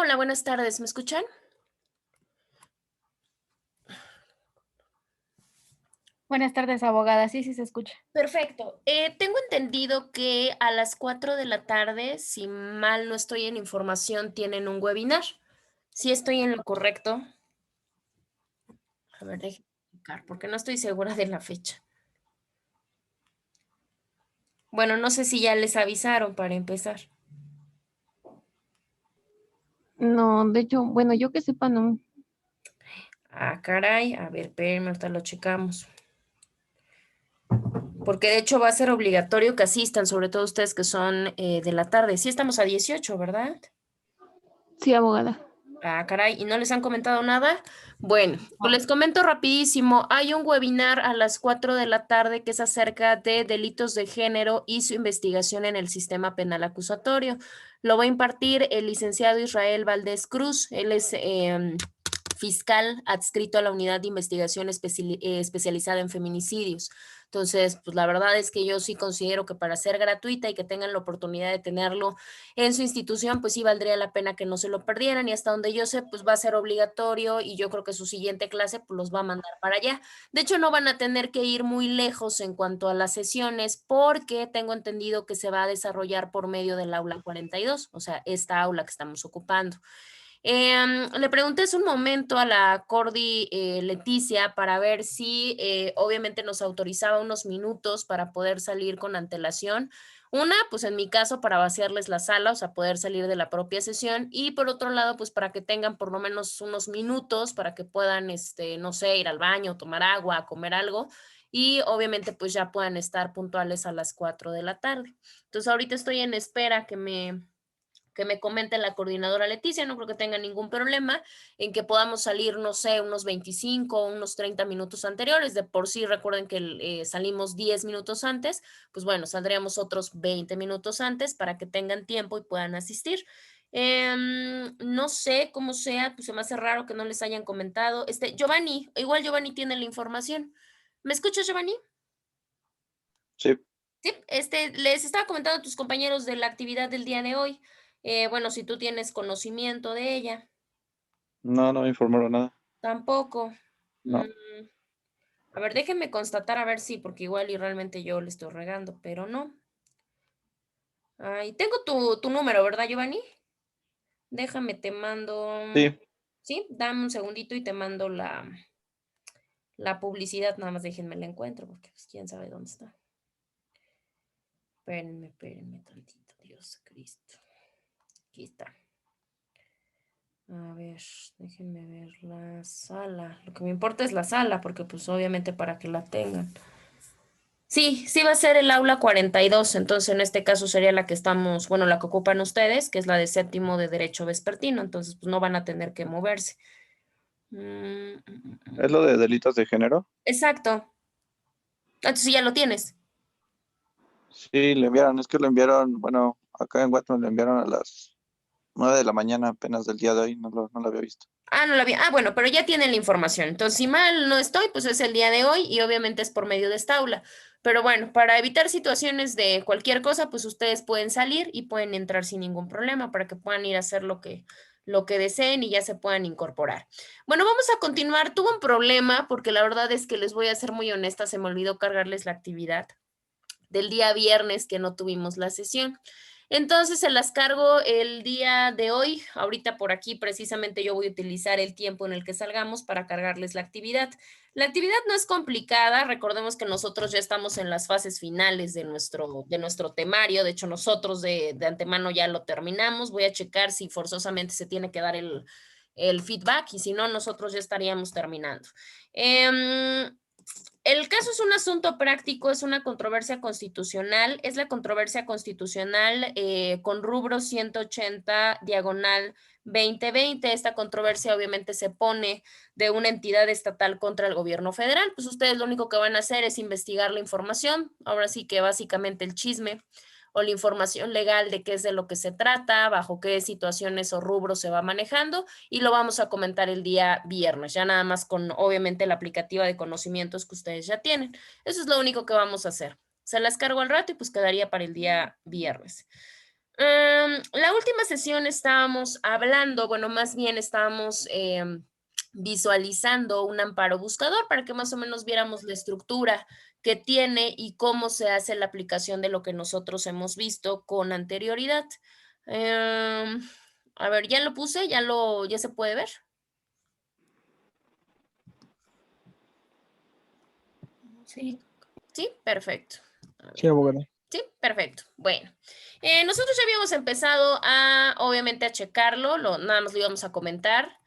Hola, buenas tardes, ¿me escuchan? Buenas tardes, abogada. Sí, sí se escucha. Perfecto. Tengo entendido que a las 4 de la tarde, si mal no estoy en información, tienen un webinar. ¿Sí estoy en lo correcto? A ver, déjeme checar, porque no estoy segura de la fecha. Bueno, no sé si ya les avisaron para empezar. No, de hecho, bueno, yo que sepa, no. Ah, caray, a ver, espérenme, ahorita lo checamos. Porque de hecho va a ser obligatorio que asistan, sobre todo ustedes que son de la tarde. Sí estamos a 18, ¿verdad? Sí, abogada. Ah, caray, ¿y no les han comentado nada? Bueno, pues No. les comento rapidísimo. Hay un webinar a las 4 de la tarde que es acerca de delitos de género y su investigación en el sistema penal acusatorio. Lo va a impartir el licenciado Israel Valdés Cruz. Él es fiscal adscrito a la unidad de investigación especializada en feminicidios. Entonces, pues la verdad es que yo sí considero que para ser gratuita y que tengan la oportunidad de tenerlo en su institución, pues sí valdría la pena que no se lo perdieran y hasta donde yo sé, pues va a ser obligatorio y yo creo que su siguiente clase pues los va a mandar para allá. De hecho, no van a tener que ir muy lejos en cuanto a las sesiones porque tengo entendido que se va a desarrollar por medio del aula 42, o sea, esta aula que estamos ocupando. Le pregunté hace un momento a la Cordi Leticia para ver si obviamente nos autorizaba unos minutos para poder salir con antelación. Una, pues en mi caso, para vaciarles la sala, o sea, poder salir de la propia sesión. Y por otro lado, pues para que tengan por lo menos unos minutos para que puedan, no sé, ir al baño, tomar agua, comer algo. Y obviamente, pues ya puedan estar puntuales a las 4 de la tarde. Entonces, ahorita estoy en espera que me comente la coordinadora Leticia, no creo que tenga ningún problema en que podamos salir, no sé, unos 25 o unos 30 minutos anteriores. De por sí, recuerden que salimos 10 minutos antes, pues bueno, saldríamos otros 20 minutos antes para que tengan tiempo y puedan asistir. No sé cómo sea, pues se me hace raro que no les hayan comentado. Giovanni, igual Giovanni tiene la información. ¿Me escuchas, Giovanni? Sí, Sí, les estaba comentando a tus compañeros de la actividad del día de hoy. Bueno, si tú tienes conocimiento de ella. no me informaron nada. Tampoco. Mm, No, a ver, déjenme constatar a ver si, porque igual y realmente yo le estoy regando, pero no. Ay, tengo tu número, ¿verdad, Giovanni? Déjame, te mando. sí, Sí, dame un segundito y te mando la publicidad. Nada más déjenme la encuentro, porque pues quién sabe dónde está. Espérenme tantito, Dios Cristo. Aquí está. A ver, déjenme ver la sala. Lo que me importa es la sala, porque pues obviamente para que la tengan. Sí, sí va a ser el aula 42, entonces en este caso sería la que estamos, bueno, la que ocupan ustedes, que es la de séptimo de derecho vespertino, entonces pues no van a tener que moverse. es lo de delitos de género. Exacto. Entonces sí ya lo tienes. Sí, le enviaron, es que lo enviaron, bueno, acá en Guatemala lo enviaron a las 9 de la mañana apenas del día de hoy, no lo había visto. Ah, no la vi. Ah, bueno, pero ya tienen la información. Entonces, si mal no estoy, pues es el día de hoy y obviamente es por medio de esta aula. Pero bueno, para evitar situaciones de cualquier cosa, pues ustedes pueden salir y pueden entrar sin ningún problema para que puedan ir a hacer lo que deseen y ya se puedan incorporar. Bueno, vamos a continuar. Tuve un problema porque la verdad es que les voy a ser muy honesta, se me olvidó cargarles la actividad del día viernes que no tuvimos la sesión. Entonces se las cargo el día de hoy. Ahorita por aquí precisamente yo voy a utilizar el tiempo en el que salgamos para cargarles la actividad. La actividad no es complicada. Recordemos que nosotros ya estamos en las fases finales de nuestro temario. De hecho, nosotros de antemano ya lo terminamos. Voy a checar si forzosamente se tiene que dar el feedback y si no, nosotros ya estaríamos terminando. El caso es un asunto práctico, es una controversia constitucional, es la controversia constitucional con rubro 180 diagonal 2020. Esta controversia obviamente se pone de una entidad estatal contra el gobierno federal. Pues ustedes lo único que van a hacer es investigar la información, ahora sí que básicamente el chisme o la información legal de qué es de lo que se trata, bajo qué situaciones o rubros se va manejando y lo vamos a comentar el día viernes, ya nada más con obviamente la aplicativa de conocimientos que ustedes ya tienen. Eso es lo único que vamos a hacer. Se las cargo al rato y pues quedaría para el día viernes. La última sesión estábamos hablando, bueno, más bien estábamos visualizando un amparo buscador para que más o menos viéramos la estructura que tiene y cómo se hace la aplicación de lo que nosotros hemos visto con anterioridad. A ver, ya lo puse, ya se puede ver. Sí, sí, perfecto. Sí, abogada. Sí, perfecto. Bueno, nosotros ya habíamos empezado obviamente, a checarlo, nada más lo íbamos a comentar.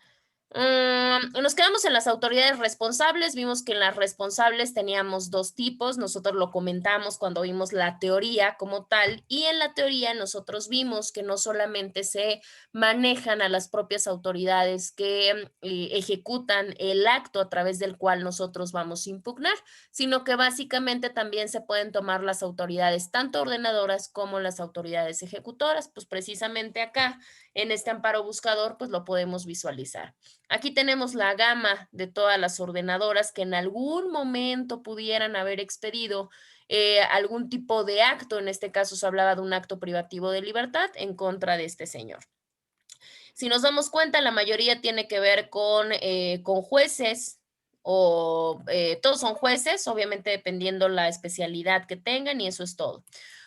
Nos quedamos en las autoridades responsables, vimos que en las responsables teníamos dos tipos, nosotros lo comentamos cuando vimos la teoría como tal, y en la teoría nosotros vimos que no solamente se manejan a las propias autoridades que ejecutan el acto a través del cual nosotros vamos a impugnar, sino que básicamente también se pueden tomar las autoridades, tanto ordenadoras como las autoridades ejecutoras, pues precisamente acá en este amparo buscador, pues lo podemos visualizar. Aquí tenemos la gama de todas las ordenadoras que en algún momento pudieran haber expedido algún tipo de acto, en este caso se hablaba de un acto privativo de libertad en contra de este señor. Si nos damos cuenta, la mayoría tiene que ver con jueces, o todos son jueces, obviamente dependiendo la especialidad que tengan, y eso es todo.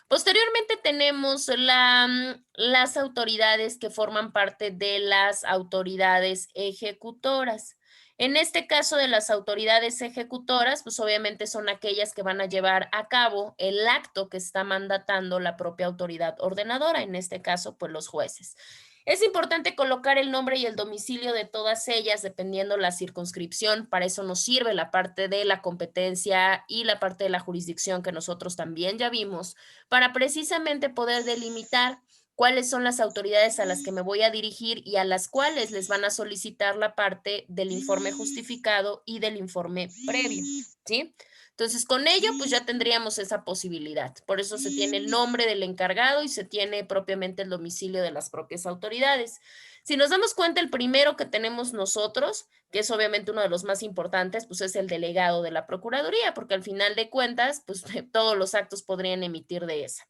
Posteriormente tenemos las autoridades que forman parte de las autoridades ejecutoras. En este caso de las autoridades ejecutoras, pues obviamente son aquellas que van a llevar a cabo el acto que está mandatando la propia autoridad ordenadora, en este caso, pues los jueces. Es importante colocar el nombre y el domicilio de todas ellas dependiendo la circunscripción. Para eso nos sirve la parte de la competencia y la parte de la jurisdicción que nosotros también ya vimos, para precisamente poder delimitar cuáles son las autoridades a las que me voy a dirigir y a las cuales les van a solicitar la parte del informe justificado y del informe previo, ¿sí? Entonces, con ello, pues ya tendríamos esa posibilidad. Por eso se tiene el nombre del encargado y se tiene propiamente el domicilio de las propias autoridades. Si nos damos cuenta, el primero que tenemos nosotros, que es obviamente uno de los más importantes, pues es el delegado de la Procuraduría, porque al final de cuentas, pues todos los actos podrían emitir de esa.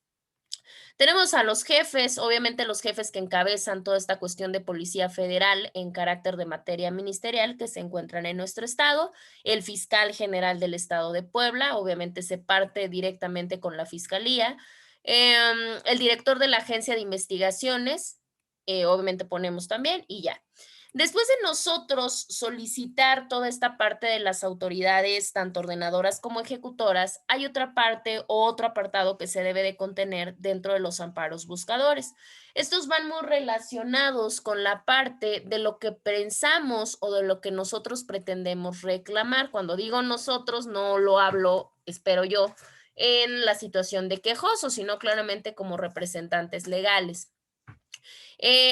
Tenemos a los jefes, obviamente los jefes que encabezan toda esta cuestión de policía federal en carácter de materia ministerial que se encuentran en nuestro estado, el fiscal general del estado de Puebla, obviamente se parte directamente con la fiscalía, el director de la agencia de investigaciones, obviamente ponemos también y ya. Después de nosotros solicitar toda esta parte de las autoridades, tanto ordenadoras como ejecutoras, hay otra parte o otro apartado que se debe de contener dentro de los amparos buscadores. Estos van muy relacionados con la parte de lo que pensamos o de lo que nosotros pretendemos reclamar. Cuando digo nosotros, no lo hablo, espero yo, en la situación de quejoso, sino claramente como representantes legales.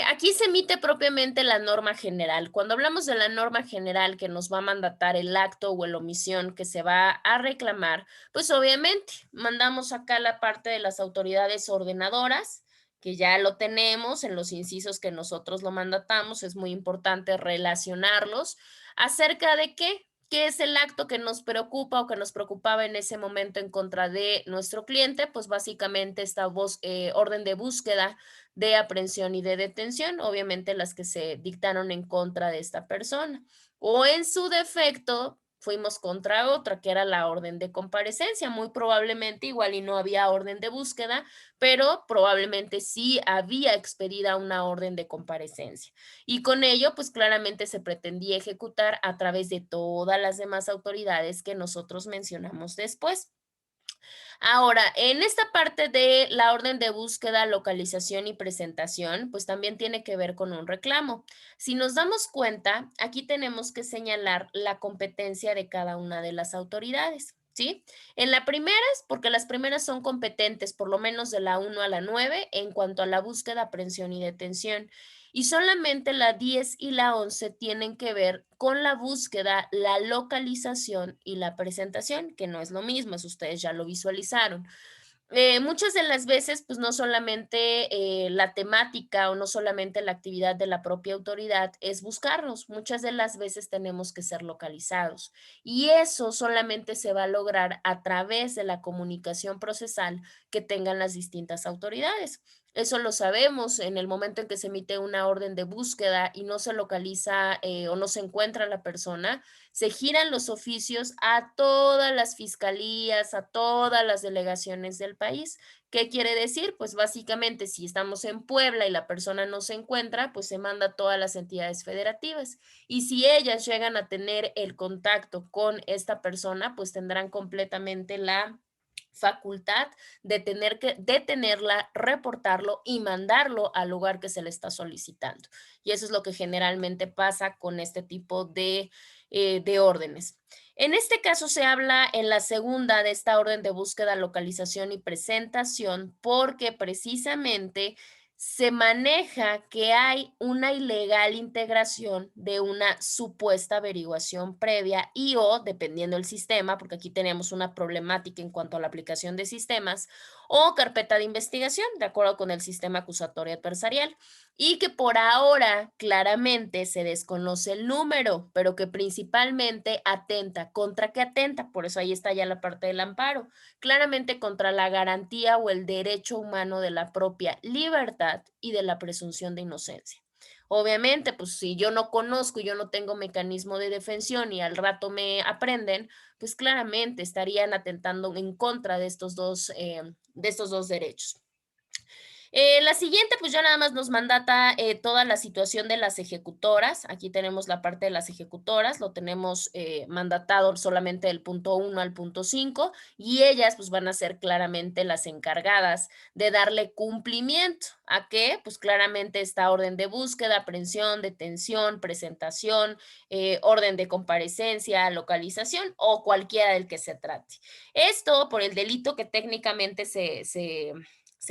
Aquí se emite propiamente la norma general. Cuando hablamos de la norma general que nos va a mandatar el acto o la omisión que se va a reclamar, pues obviamente mandamos acá la parte de las autoridades ordenadoras, que ya lo tenemos en los incisos que nosotros lo mandatamos. Es muy importante relacionarlos acerca de qué es el acto que nos preocupa o que nos preocupaba en ese momento en contra de nuestro cliente. Pues básicamente esta orden de búsqueda, de aprehensión y de detención, obviamente las que se dictaron en contra de esta persona. O en su defecto, fuimos contra otra, que era la orden de comparecencia. Muy probablemente igual y no había orden de búsqueda, pero probablemente sí había expedida una orden de comparecencia. Y con ello, pues claramente se pretendía ejecutar a través de todas las demás autoridades que nosotros mencionamos después. Ahora, en esta parte de la orden de búsqueda, localización y presentación, pues también tiene que ver con un reclamo. Si nos damos cuenta, aquí tenemos que señalar la competencia de cada una de las autoridades, ¿sí? En la primera es porque las primeras son competentes, por lo menos de la 1 a la 9, en cuanto a la búsqueda, aprehensión y detención. Y solamente la 10 y la 11 tienen que ver con la búsqueda, la localización y la presentación, que no es lo mismo, eso ustedes ya lo visualizaron. Muchas de las veces, pues no solamente la temática o no solamente la actividad de la propia autoridad es buscarnos, muchas de las veces tenemos que ser localizados y eso solamente se va a lograr a través de la comunicación procesal que tengan las distintas autoridades. Eso lo sabemos en el momento en que se emite una orden de búsqueda y no se localiza o no se encuentra la persona, se giran los oficios a todas las fiscalías, a todas las delegaciones del país. ¿Qué quiere decir? Pues básicamente si estamos en Puebla y la persona no se encuentra, pues se manda a todas las entidades federativas. Y si ellas llegan a tener el contacto con esta persona, pues tendrán completamente la facultad de tener que detenerla, reportarlo y mandarlo al lugar que se le está solicitando. Y eso es lo que generalmente pasa con este tipo de órdenes. En este caso se habla en la segunda de esta orden de búsqueda, localización y presentación porque precisamente se maneja que hay una ilegal integración de una supuesta averiguación previa y o, dependiendo del sistema, porque aquí tenemos una problemática en cuanto a la aplicación de sistemas, o carpeta de investigación, de acuerdo con el sistema acusatorio adversarial, y que por ahora claramente se desconoce el número, pero que principalmente atenta. ¿Contra qué atenta? Por eso ahí está ya la parte del amparo. Claramente contra la garantía o el derecho humano de la propia libertad y de la presunción de inocencia. Obviamente, pues si yo no conozco, yo no tengo mecanismo de defensión y al rato me aprenden, pues claramente estarían atentando en contra de estos dos derechos. La siguiente, pues ya nada más nos mandata toda la situación de las ejecutoras. Aquí tenemos la parte de las ejecutoras, lo tenemos mandatado solamente del punto 1 al punto 5 y ellas pues van a ser claramente las encargadas de darle cumplimiento. ¿A qué? Pues claramente esta orden de búsqueda, aprehensión, detención, presentación, orden de comparecencia, localización o cualquiera del que se trate. Esto por el delito que técnicamente se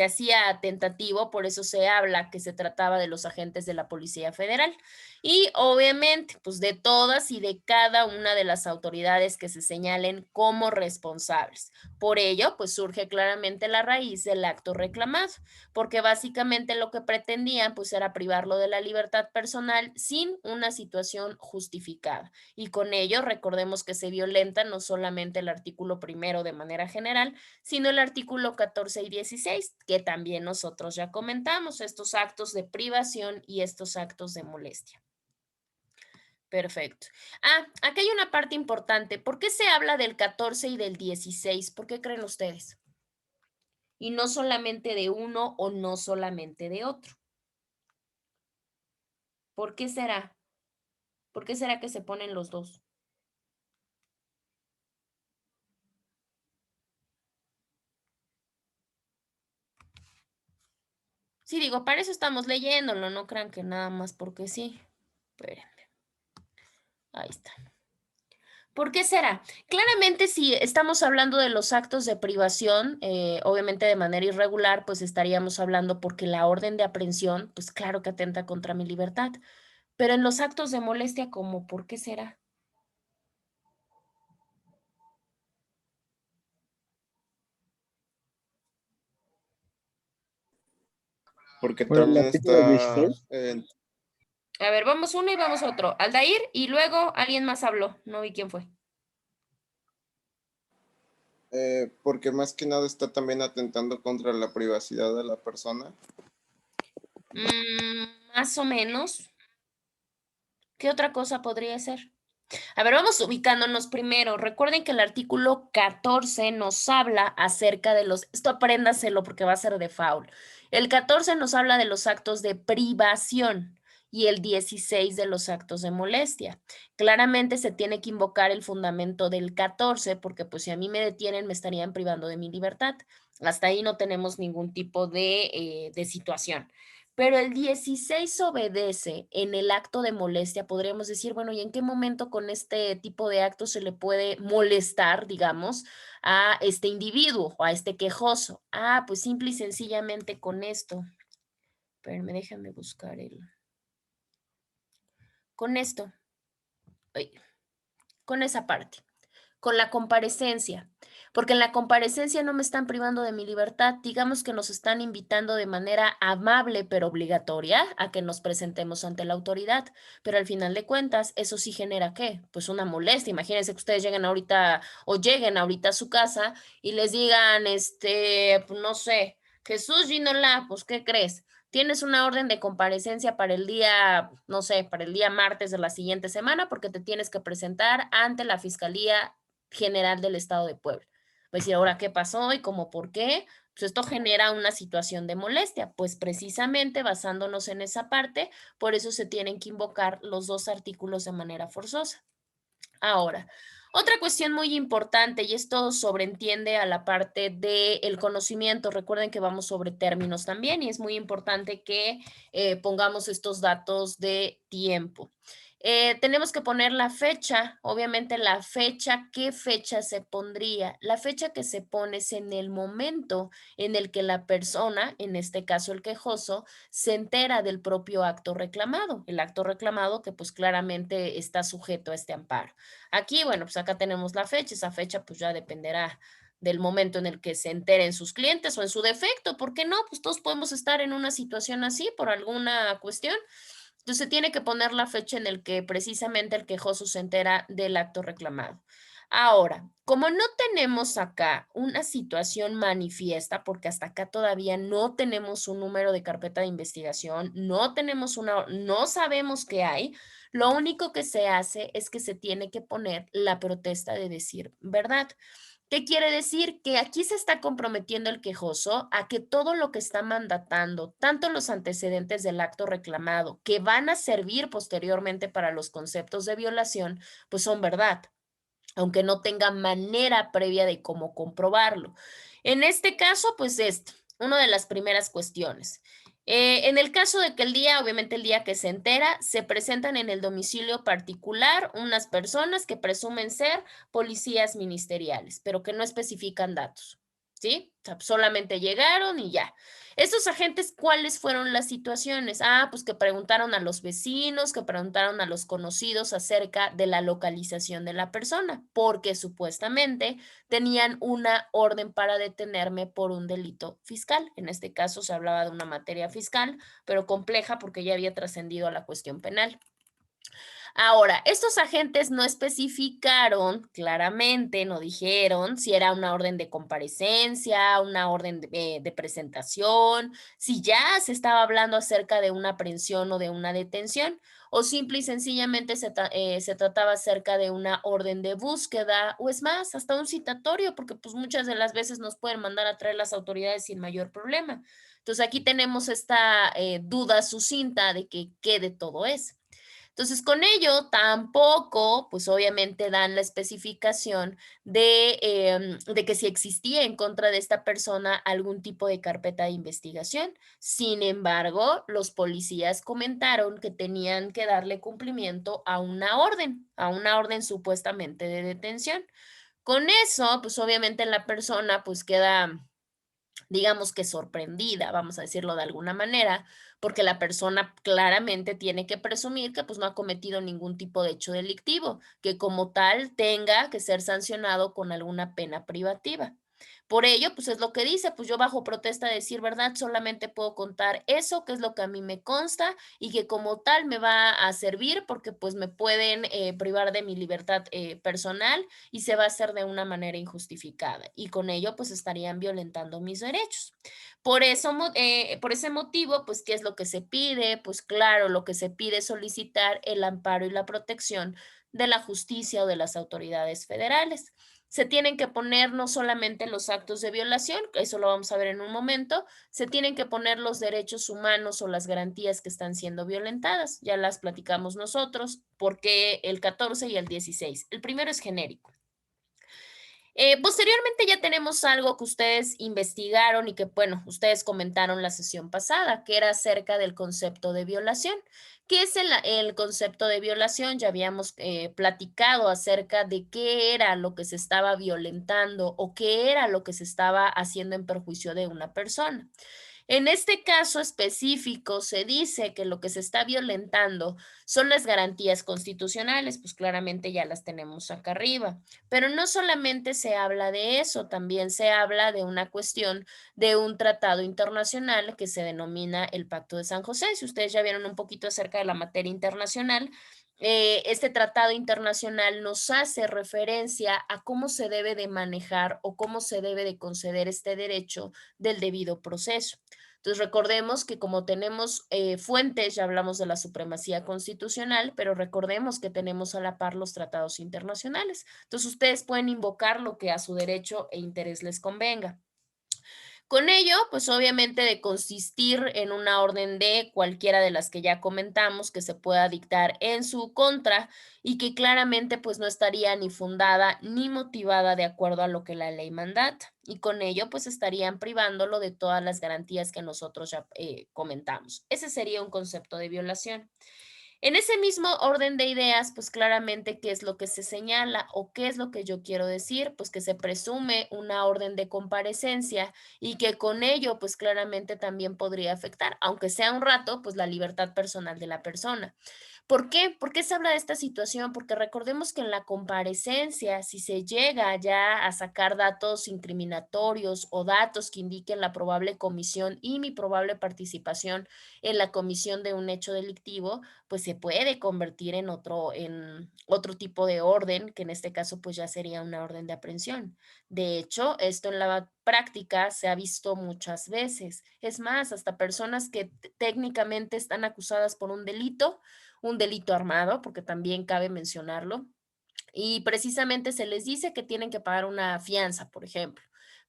hacía tentativo, por eso se habla que se trataba de los agentes de la Policía Federal y obviamente pues de todas y de cada una de las autoridades que se señalen como responsables. Por ello pues surge claramente la raíz del acto reclamado, porque básicamente lo que pretendían pues era privarlo de la libertad personal sin una situación justificada y con ello recordemos que se violenta no solamente el artículo primero de manera general, sino el artículo 14 y 16, que también nosotros ya comentamos, estos actos de privación y estos actos de molestia. Perfecto. Aquí hay una parte importante. ¿Por qué se habla del 14 y del 16? ¿Por qué creen ustedes? Y no solamente de uno o no solamente de otro. ¿Por qué será? ¿Por qué será que se ponen los dos? Sí, digo, para eso estamos leyéndolo, no crean que nada más porque sí. Espérenme. Ahí está. ¿Por qué será? Claramente, si estamos hablando de los actos de privación, obviamente de manera irregular, pues estaríamos hablando porque la orden de aprehensión, pues claro que atenta contra mi libertad. Pero en los actos de molestia, ¿cómo? ¿Por qué será? Porque Por el también artículo está 16. A ver, vamos uno y vamos otro. Aldair y luego alguien más habló. No vi quién fue. porque más que nada está también atentando contra la privacidad de la persona. Más o menos. ¿Qué otra cosa podría ser? A ver, vamos ubicándonos primero. Recuerden que el artículo 14 nos habla acerca de los, esto apréndaselo porque va a ser de foul. El 14 nos habla de los actos de privación y el 16 de los actos de molestia. Claramente se tiene que invocar el fundamento del 14 porque pues si a mí me detienen me estarían privando de mi libertad. Hasta ahí no tenemos ningún tipo de situación. Pero el 16 obedece en el acto de molestia, podríamos decir, bueno, ¿y en qué momento con este tipo de actos se le puede molestar, digamos, a este individuo o a este quejoso? Pues simple y sencillamente con esto. Espérenme, déjenme buscar con esto, con esa parte, con la comparecencia. Porque en la comparecencia no me están privando de mi libertad, digamos que nos están invitando de manera amable pero obligatoria a que nos presentemos ante la autoridad, pero al final de cuentas eso sí genera ¿qué? Pues una molestia. Imagínense que ustedes lleguen ahorita a su casa y les digan, pues, no sé, Jesús Ginola, pues, ¿qué crees? Tienes una orden de comparecencia para el día, no sé, para el día martes de la siguiente semana porque te tienes que presentar ante la Fiscalía General del Estado de Puebla. Pues, ¿y ahora qué pasó y cómo por qué? Pues esto genera una situación de molestia, pues precisamente basándonos en esa parte, por eso se tienen que invocar los dos artículos de manera forzosa. Ahora, otra cuestión muy importante, y esto sobreentiende a la parte del conocimiento. Recuerden que vamos sobre términos también y es muy importante que pongamos estos datos de tiempo. Tenemos que poner la fecha, obviamente la fecha, ¿qué fecha se pondría? La fecha que se pone es en el momento en el que la persona, en este caso el quejoso, se entera del propio acto reclamado, el acto reclamado que pues claramente está sujeto a este amparo. Aquí, bueno, pues acá tenemos la fecha, esa fecha pues ya dependerá del momento en el que se enteren sus clientes o en su defecto, ¿por qué no? Pues todos podemos estar en una situación así por alguna cuestión. Entonces se tiene que poner la fecha en el que precisamente el quejoso se entera del acto reclamado. Ahora, como no tenemos acá una situación manifiesta, porque hasta acá todavía no tenemos un número de carpeta de investigación, no tenemos no sabemos qué hay, lo único que se hace es que se tiene que poner la protesta de decir verdad. ¿Qué quiere decir? Que aquí se está comprometiendo el quejoso a que todo lo que está mandatando, tanto los antecedentes del acto reclamado, que van a servir posteriormente para los conceptos de violación, pues son verdad, aunque no tenga manera previa de cómo comprobarlo. En este caso, pues una de las primeras cuestiones. En el caso de que obviamente el día que se entera, se presentan en el domicilio particular unas personas que presumen ser policías ministeriales, pero que no especifican datos, ¿sí? O sea, solamente llegaron y ya. Estos agentes, ¿cuáles fueron las situaciones? Pues que preguntaron a los vecinos, que preguntaron a los conocidos acerca de la localización de la persona, porque supuestamente tenían una orden para detenerme por un delito fiscal. En este caso se hablaba de una materia fiscal, pero compleja porque ya había trascendido a la cuestión penal. Ahora, estos agentes no especificaron claramente, no dijeron si era una orden de comparecencia, una orden de presentación, si ya se estaba hablando acerca de una aprehensión o de una detención, o simple y sencillamente se trataba acerca de una orden de búsqueda, o es más, hasta un citatorio, porque pues muchas de las veces nos pueden mandar a traer las autoridades sin mayor problema. Entonces aquí tenemos esta duda sucinta de que qué de todo es. Entonces, con ello tampoco, pues obviamente dan la especificación de que si existía en contra de esta persona algún tipo de carpeta de investigación. Sin embargo, los policías comentaron que tenían que darle cumplimiento a una orden supuestamente de detención. Con eso, pues obviamente la persona pues queda, digamos que sorprendida, vamos a decirlo de alguna manera, porque la persona claramente tiene que presumir que pues no ha cometido ningún tipo de hecho delictivo, que como tal tenga que ser sancionado con alguna pena privativa. Por ello, pues es lo que dice, pues yo bajo protesta de decir verdad, solamente puedo contar eso, que es lo que a mí me consta y que como tal me va a servir porque pues me pueden privar de mi libertad personal y se va a hacer de una manera injustificada y con ello pues estarían violentando mis derechos. Por eso, por ese motivo, pues, ¿qué es lo que se pide? Pues claro, lo que se pide es solicitar el amparo y la protección de la justicia o de las autoridades federales. Se tienen que poner no solamente los actos de violación, eso lo vamos a ver en un momento, se tienen que poner los derechos humanos o las garantías que están siendo violentadas. Ya las platicamos nosotros, porque el 14 y el 16. El primero es genérico. Posteriormente ya tenemos algo que ustedes investigaron y que, bueno, ustedes comentaron la sesión pasada, que era acerca del concepto de violación. ¿Qué es el concepto de violación? Ya habíamos platicado acerca de qué era lo que se estaba violentando o qué era lo que se estaba haciendo en perjuicio de una persona. En este caso específico se dice que lo que se está violentando son las garantías constitucionales, pues claramente ya las tenemos acá arriba, pero no solamente se habla de eso, también se habla de una cuestión de un tratado internacional que se denomina el Pacto de San José. Si ustedes ya vieron un poquito acerca de la materia internacional, este tratado internacional nos hace referencia a cómo se debe de manejar o cómo se debe de conceder este derecho del debido proceso. Entonces recordemos que como tenemos fuentes, ya hablamos de la supremacía constitucional, pero recordemos que tenemos a la par los tratados internacionales. Entonces ustedes pueden invocar lo que a su derecho e interés les convenga. Con ello, pues obviamente de consistir en una orden de cualquiera de las que ya comentamos que se pueda dictar en su contra y que claramente pues no estaría ni fundada ni motivada de acuerdo a lo que la ley mandata. Y con ello pues estarían privándolo de todas las garantías que nosotros ya comentamos. Ese sería un concepto de violación. En ese mismo orden de ideas, pues claramente, ¿qué es lo que se señala o qué es lo que yo quiero decir? Pues que se presume una orden de comparecencia y que con ello, pues claramente también podría afectar, aunque sea un rato, pues la libertad personal de la persona. ¿Por qué? ¿Por qué se habla de esta situación? Porque recordemos que en la comparecencia, si se llega ya a sacar datos incriminatorios o datos que indiquen la probable comisión y mi probable participación en la comisión de un hecho delictivo, pues se puede convertir en otro tipo de orden, que en este caso pues ya sería una orden de aprehensión. De hecho, esto en la práctica se ha visto muchas veces. Es más, hasta personas que técnicamente están acusadas por un delito armado, porque también cabe mencionarlo, y precisamente se les dice que tienen que pagar una fianza, por ejemplo.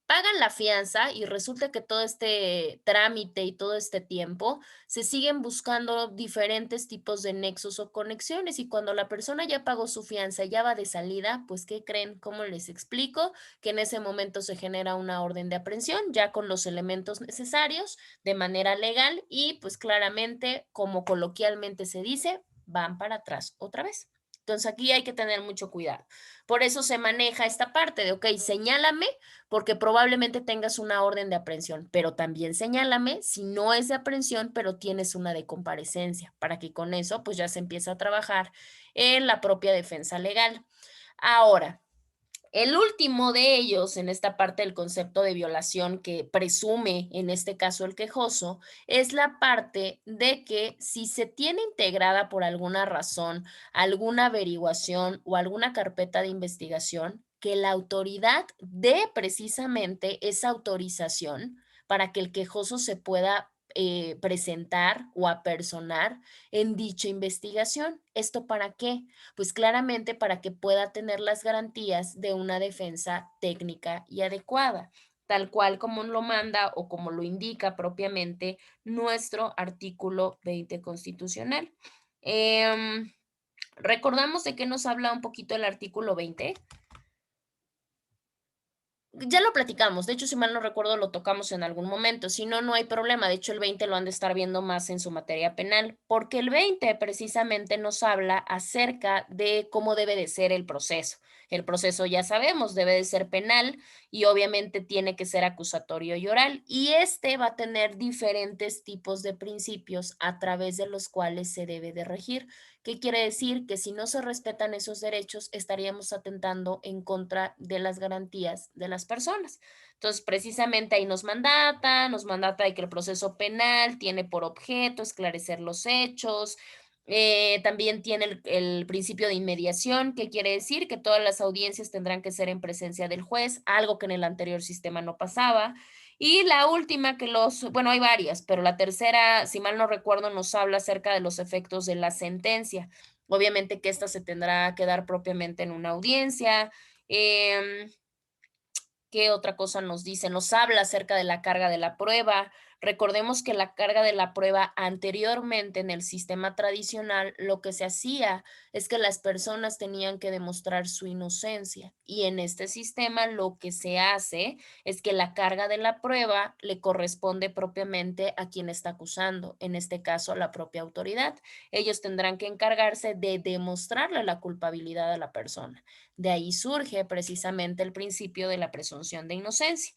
Pagan la fianza y resulta que todo este trámite y todo este tiempo se siguen buscando diferentes tipos de nexos o conexiones y cuando la persona ya pagó su fianza y ya va de salida, pues ¿qué creen? ¿Cómo les explico? Que en ese momento se genera una orden de aprehensión ya con los elementos necesarios de manera legal y pues claramente, como coloquialmente se dice, van para atrás otra vez. Entonces aquí hay que tener mucho cuidado. Por eso se maneja esta parte de, ok, señálame porque probablemente tengas una orden de aprehensión, pero también señálame si no es de aprehensión, pero tienes una de comparecencia, para que con eso pues ya se empiece a trabajar en la propia defensa legal. Ahora, el último de ellos, en esta parte del concepto de violación que presume, en este caso el quejoso, es la parte de que si se tiene integrada por alguna razón, alguna averiguación o alguna carpeta de investigación, que la autoridad dé precisamente esa autorización para que el quejoso se pueda presentar o apersonar en dicha investigación. ¿Esto para qué? Pues claramente para que pueda tener las garantías de una defensa técnica y adecuada, tal cual como lo manda o como lo indica propiamente nuestro artículo 20 constitucional. ¿Recordamos de qué nos habla un poquito el artículo 20? Ya lo platicamos, de hecho, si mal no recuerdo, lo tocamos en algún momento, si no, no hay problema, de hecho, el 20 lo han de estar viendo más en su materia penal, porque el 20 precisamente nos habla acerca de cómo debe de ser el proceso. El proceso, ya sabemos, debe de ser penal y obviamente tiene que ser acusatorio y oral, y este va a tener diferentes tipos de principios a través de los cuales se debe de regir. ¿Qué quiere decir? Que si no se respetan esos derechos, estaríamos atentando en contra de las garantías de las personas. Entonces, precisamente ahí nos mandata de que el proceso penal tiene por objeto esclarecer los hechos. También tiene el principio de inmediación, que quiere decir que todas las audiencias tendrán que ser en presencia del juez, algo que en el anterior sistema no pasaba. Y la última bueno, hay varias, pero la tercera, si mal no recuerdo, nos habla acerca de los efectos de la sentencia. Obviamente que esta se tendrá que dar propiamente en una audiencia. ¿Qué otra cosa nos dice? Nos habla acerca de la carga de la prueba. Recordemos que la carga de la prueba anteriormente en el sistema tradicional lo que se hacía es que las personas tenían que demostrar su inocencia y en este sistema lo que se hace es que la carga de la prueba le corresponde propiamente a quien está acusando, en este caso a la propia autoridad. Ellos tendrán que encargarse de demostrarle la culpabilidad a la persona. De ahí surge precisamente el principio de la presunción de inocencia.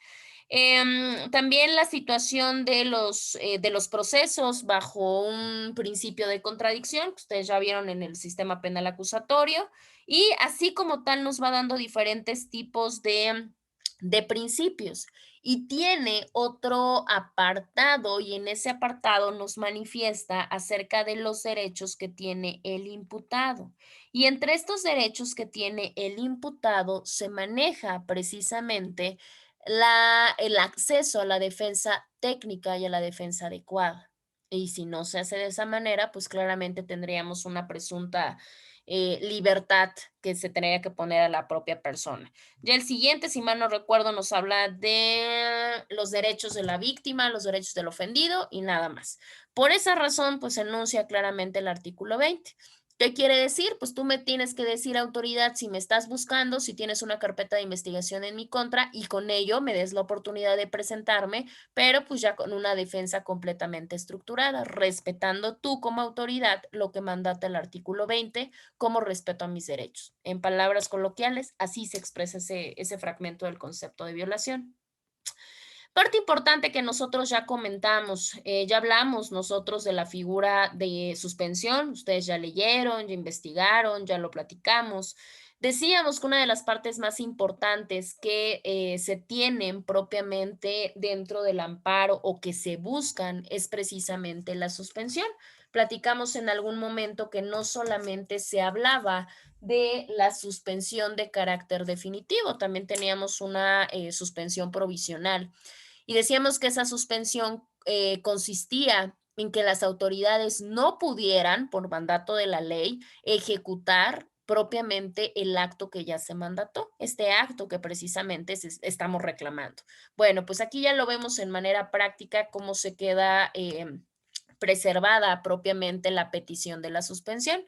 También la situación de los procesos bajo un principio de contradicción, que ustedes ya vieron en el sistema penal acusatorio, y así como tal nos va dando diferentes tipos de de principios y tiene otro apartado y en ese apartado nos manifiesta acerca de los derechos que tiene el imputado. Y entre estos derechos que tiene el imputado se maneja precisamente el acceso a la defensa técnica y a la defensa adecuada. Y si no se hace de esa manera, pues claramente tendríamos una presunta libertad que se tendría que poner a la propia persona. Ya el siguiente, si mal no recuerdo, nos habla de los derechos de la víctima, los derechos del ofendido y nada más. Por esa razón, pues enuncia claramente el artículo 20. ¿Qué quiere decir? Pues tú me tienes que decir, autoridad, si me estás buscando, si tienes una carpeta de investigación en mi contra y con ello me des la oportunidad de presentarme, pero pues ya con una defensa completamente estructurada, respetando tú como autoridad lo que mandata el artículo 20 como respeto a mis derechos. En palabras coloquiales, así se expresa ese fragmento del concepto de violación. Parte importante que nosotros ya comentamos, ya hablamos nosotros de la figura de suspensión, ustedes ya leyeron, ya investigaron, ya lo platicamos. Decíamos que una de las partes más importantes que se tienen propiamente dentro del amparo o que se buscan es precisamente la suspensión. Platicamos en algún momento que no solamente se hablaba de la suspensión de carácter definitivo, también teníamos una suspensión provisional. Y decíamos que esa suspensión consistía en que las autoridades no pudieran, por mandato de la ley, ejecutar propiamente el acto que ya se mandató, este acto que precisamente estamos reclamando. Bueno, pues aquí ya lo vemos en manera práctica cómo se queda preservada propiamente la petición de la suspensión.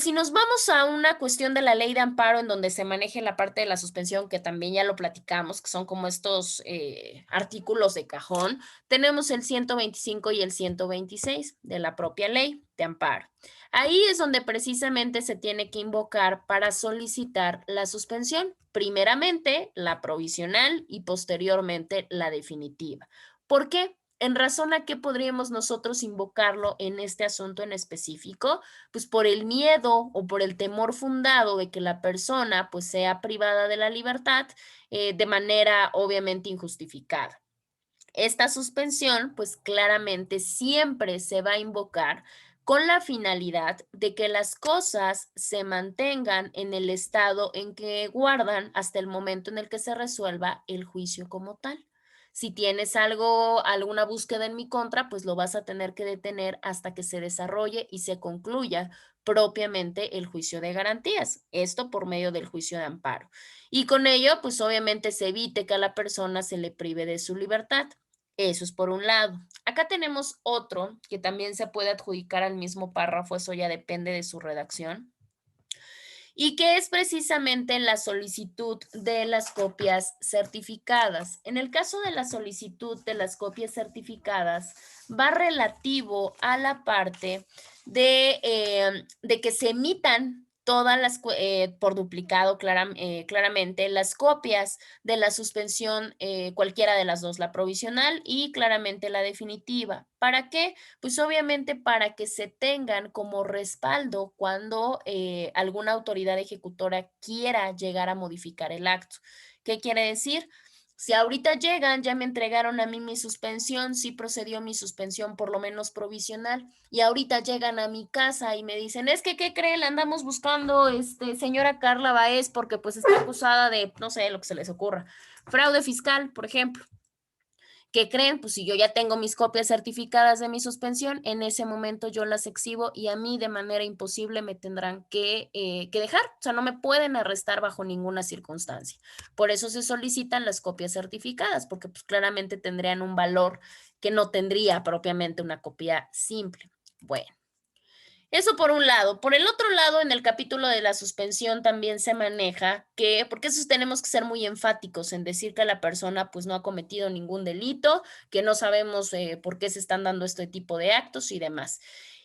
Si nos vamos a una cuestión de la ley de amparo en donde se maneje la parte de la suspensión, que también ya lo platicamos, que son como estos artículos de cajón, tenemos el 125 y el 126 de la propia ley de amparo. Ahí es donde precisamente se tiene que invocar para solicitar la suspensión, primeramente la provisional y posteriormente la definitiva. ¿Por qué? En razón a qué podríamos nosotros invocarlo en este asunto en específico, pues por el miedo o por el temor fundado de que la persona pues sea privada de la libertad de manera obviamente injustificada. Esta suspensión pues claramente siempre se va a invocar con la finalidad de que las cosas se mantengan en el estado en que guardan hasta el momento en el que se resuelva el juicio como tal. Si tienes alguna búsqueda en mi contra, pues lo vas a tener que detener hasta que se desarrolle y se concluya propiamente el juicio de garantías. Esto por medio del juicio de amparo. Y con ello, pues obviamente se evite que a la persona se le prive de su libertad. Eso es por un lado. Acá tenemos otro que también se puede adjudicar al mismo párrafo, eso ya depende de su redacción, y que es precisamente la solicitud de las copias certificadas. En el caso de la solicitud de las copias certificadas, va relativo a la parte de que se emitan todas las, por duplicado claramente, las copias de la suspensión, cualquiera de las dos, la provisional y claramente la definitiva. ¿Para qué? Pues obviamente para que se tengan como respaldo cuando alguna autoridad ejecutora quiera llegar a modificar el acto. ¿Qué quiere decir? Si ahorita llegan, ya me entregaron a mí mi suspensión, sí procedió mi suspensión por lo menos provisional, y ahorita llegan a mi casa y me dicen, es que, ¿qué creen? La andamos buscando, señora Carla Baez, porque pues está acusada de, no sé, lo que se les ocurra, fraude fiscal, por ejemplo. ¿Qué creen? Pues si yo ya tengo mis copias certificadas de mi suspensión, en ese momento yo las exhibo y a mí de manera imposible me tendrán que dejar. O sea, no me pueden arrestar bajo ninguna circunstancia. Por eso se solicitan las copias certificadas, porque pues claramente tendrían un valor que no tendría propiamente una copia simple. Bueno. Eso por un lado. Por el otro lado, en el capítulo de la suspensión también se maneja que, porque eso tenemos que ser muy enfáticos en decir que la persona pues no ha cometido ningún delito, que no sabemos por qué se están dando este tipo de actos y demás.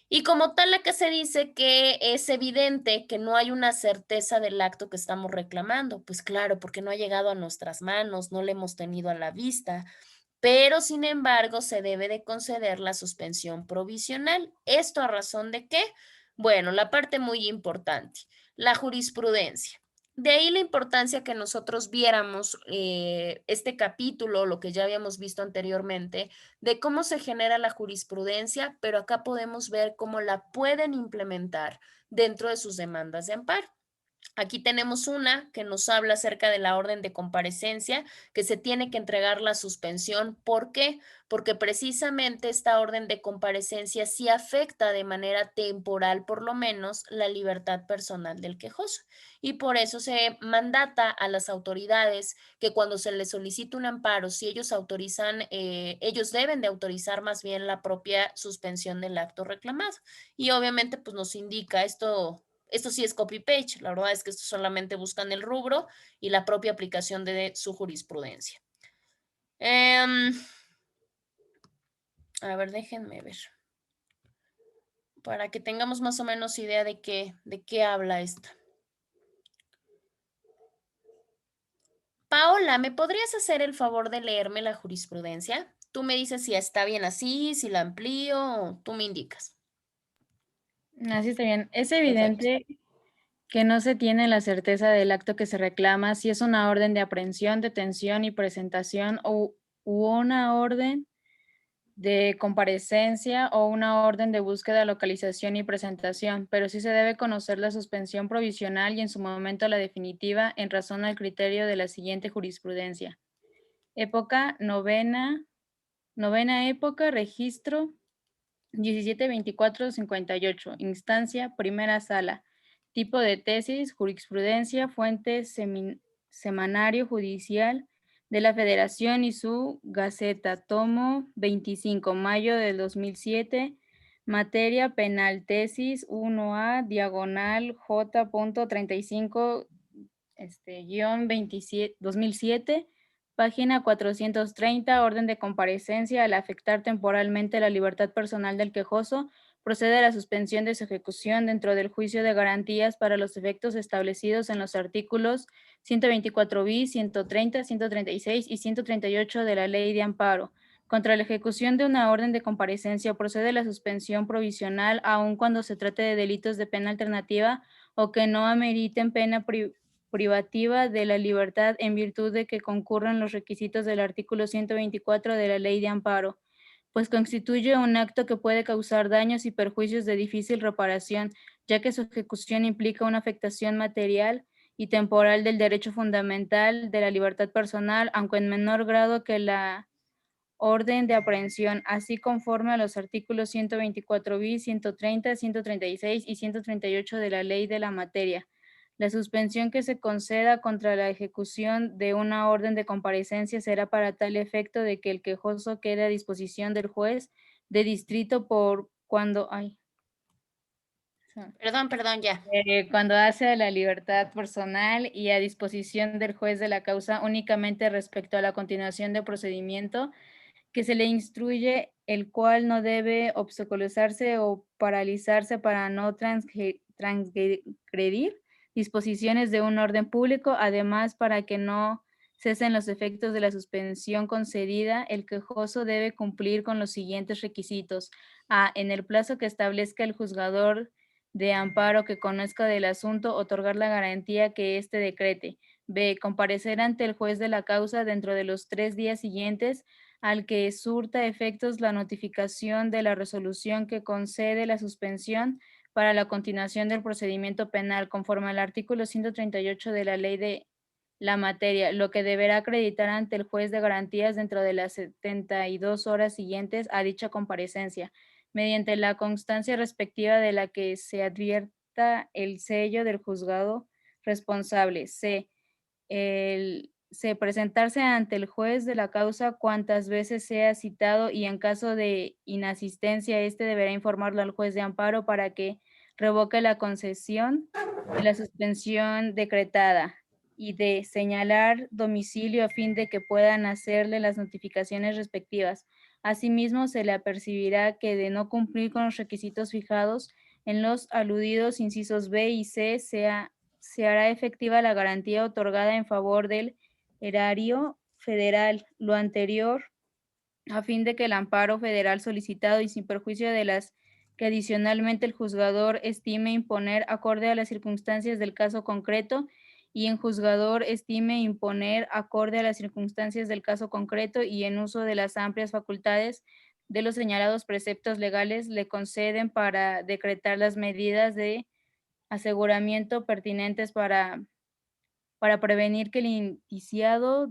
Y como tal, acá se dice que es evidente que no hay una certeza del acto que estamos reclamando. Pues claro, porque no ha llegado a nuestras manos, no le hemos tenido a la vista, pero sin embargo se debe de conceder la suspensión provisional. ¿Esto a razón de qué? Bueno, la parte muy importante, la jurisprudencia. De ahí la importancia que nosotros viéramos este capítulo, lo que ya habíamos visto anteriormente, de cómo se genera la jurisprudencia, pero acá podemos ver cómo la pueden implementar dentro de sus demandas de amparo. Aquí tenemos una que nos habla acerca de la orden de comparecencia, que se tiene que entregar la suspensión. ¿Por qué? Porque precisamente esta orden de comparecencia sí afecta de manera temporal, por lo menos, la libertad personal del quejoso. Y por eso se mandata a las autoridades que cuando se les solicita un amparo, si ellos autorizan, ellos deben de autorizar más bien la propia suspensión del acto reclamado. Y obviamente, pues nos indica esto sí es copy-paste, la verdad es que esto solamente buscan el rubro y la propia aplicación de su jurisprudencia. A ver, déjenme ver. Para que tengamos más o menos idea de qué habla esta. Paola, ¿me podrías hacer el favor de leerme la jurisprudencia? Tú me dices si está bien así, si la amplío, tú me indicas. Así está bien. Es Perfecto. evidente que no se tiene la certeza del acto que se reclama, si es una orden de aprehensión, detención y presentación u una orden de comparecencia o una orden de búsqueda, localización y presentación, pero sí se debe conocer la suspensión provisional y en su momento la definitiva en razón al criterio de la siguiente jurisprudencia. Época novena época, registro 1724-58, instancia, primera sala, tipo de tesis, jurisprudencia, fuente, semanario judicial de la Federación y su Gaceta, tomo 25, mayo del 2007, materia penal, tesis 1A, diagonal J.35, guión 2007, página 430, orden de comparecencia. Al afectar temporalmente la libertad personal del quejoso, procede a la suspensión de su ejecución dentro del juicio de garantías para los efectos establecidos en los artículos 124 bis, 130, 136 y 138 de la Ley de Amparo. Contra la ejecución de una orden de comparecencia procede la suspensión provisional aun cuando se trate de delitos de pena alternativa o que no ameriten pena privativa de la libertad en virtud de que concurren los requisitos del artículo 124 de la Ley de Amparo, pues constituye un acto que puede causar daños y perjuicios de difícil reparación, ya que su ejecución implica una afectación material y temporal del derecho fundamental de la libertad personal, aunque en menor grado que la orden de aprehensión, así conforme a los artículos 124 bis, 130, 136 y 138 de la ley de la materia. La suspensión que se conceda contra la ejecución de una orden de comparecencia será para tal efecto de que el quejoso quede a disposición del juez de distrito por cuando Perdón, ya. cuando hace a la libertad personal y a disposición del juez de la causa únicamente respecto a la continuación del procedimiento que se le instruye, el cual no debe obstaculizarse o paralizarse para no transgredir disposiciones de un orden público. Además, para que no cesen los efectos de la suspensión concedida, el quejoso debe cumplir con los siguientes requisitos. A. En el plazo que establezca el juzgador de amparo que conozca del asunto, otorgar la garantía que éste decrete. B. Comparecer ante el juez de la causa dentro de los 3 días siguientes al que surta efectos la notificación de la resolución que concede la suspensión para la continuación del procedimiento penal, conforme al artículo 138 de la ley de la materia, lo que deberá acreditar ante el juez de garantías dentro de las 72 horas siguientes a dicha comparecencia, mediante la constancia respectiva de la que se advierta el sello del juzgado responsable. C. Presentarse ante el juez de la causa cuantas veces sea citado y en caso de inasistencia, éste deberá informarlo al juez de amparo para que revoque la concesión de la suspensión decretada y de señalar domicilio a fin de que puedan hacerle las notificaciones respectivas. Asimismo, se le apercibirá que de no cumplir con los requisitos fijados en los aludidos incisos B y C, se hará efectiva la garantía otorgada en favor del erario federal, lo anterior a fin de que el amparo federal solicitado y sin perjuicio de las que adicionalmente el juzgador estime imponer acorde a las circunstancias del caso concreto y el juzgador estime imponer acorde a las circunstancias del caso concreto y en uso de las amplias facultades de los señalados preceptos legales le conceden para decretar las medidas de aseguramiento pertinentes para prevenir que el indiciado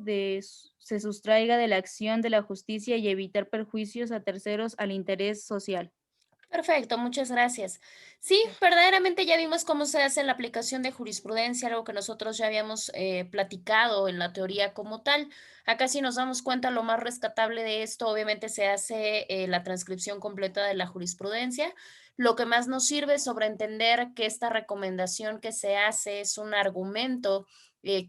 se sustraiga de la acción de la justicia y evitar perjuicios a terceros al interés social. Perfecto, muchas gracias. Sí, verdaderamente ya vimos cómo se hace la aplicación de jurisprudencia, algo que nosotros ya habíamos platicado en la teoría como tal. Acá sí nos damos cuenta, lo más rescatable de esto, obviamente se hace la transcripción completa de la jurisprudencia. Lo que más nos sirve es sobreentender que esta recomendación que se hace es un argumento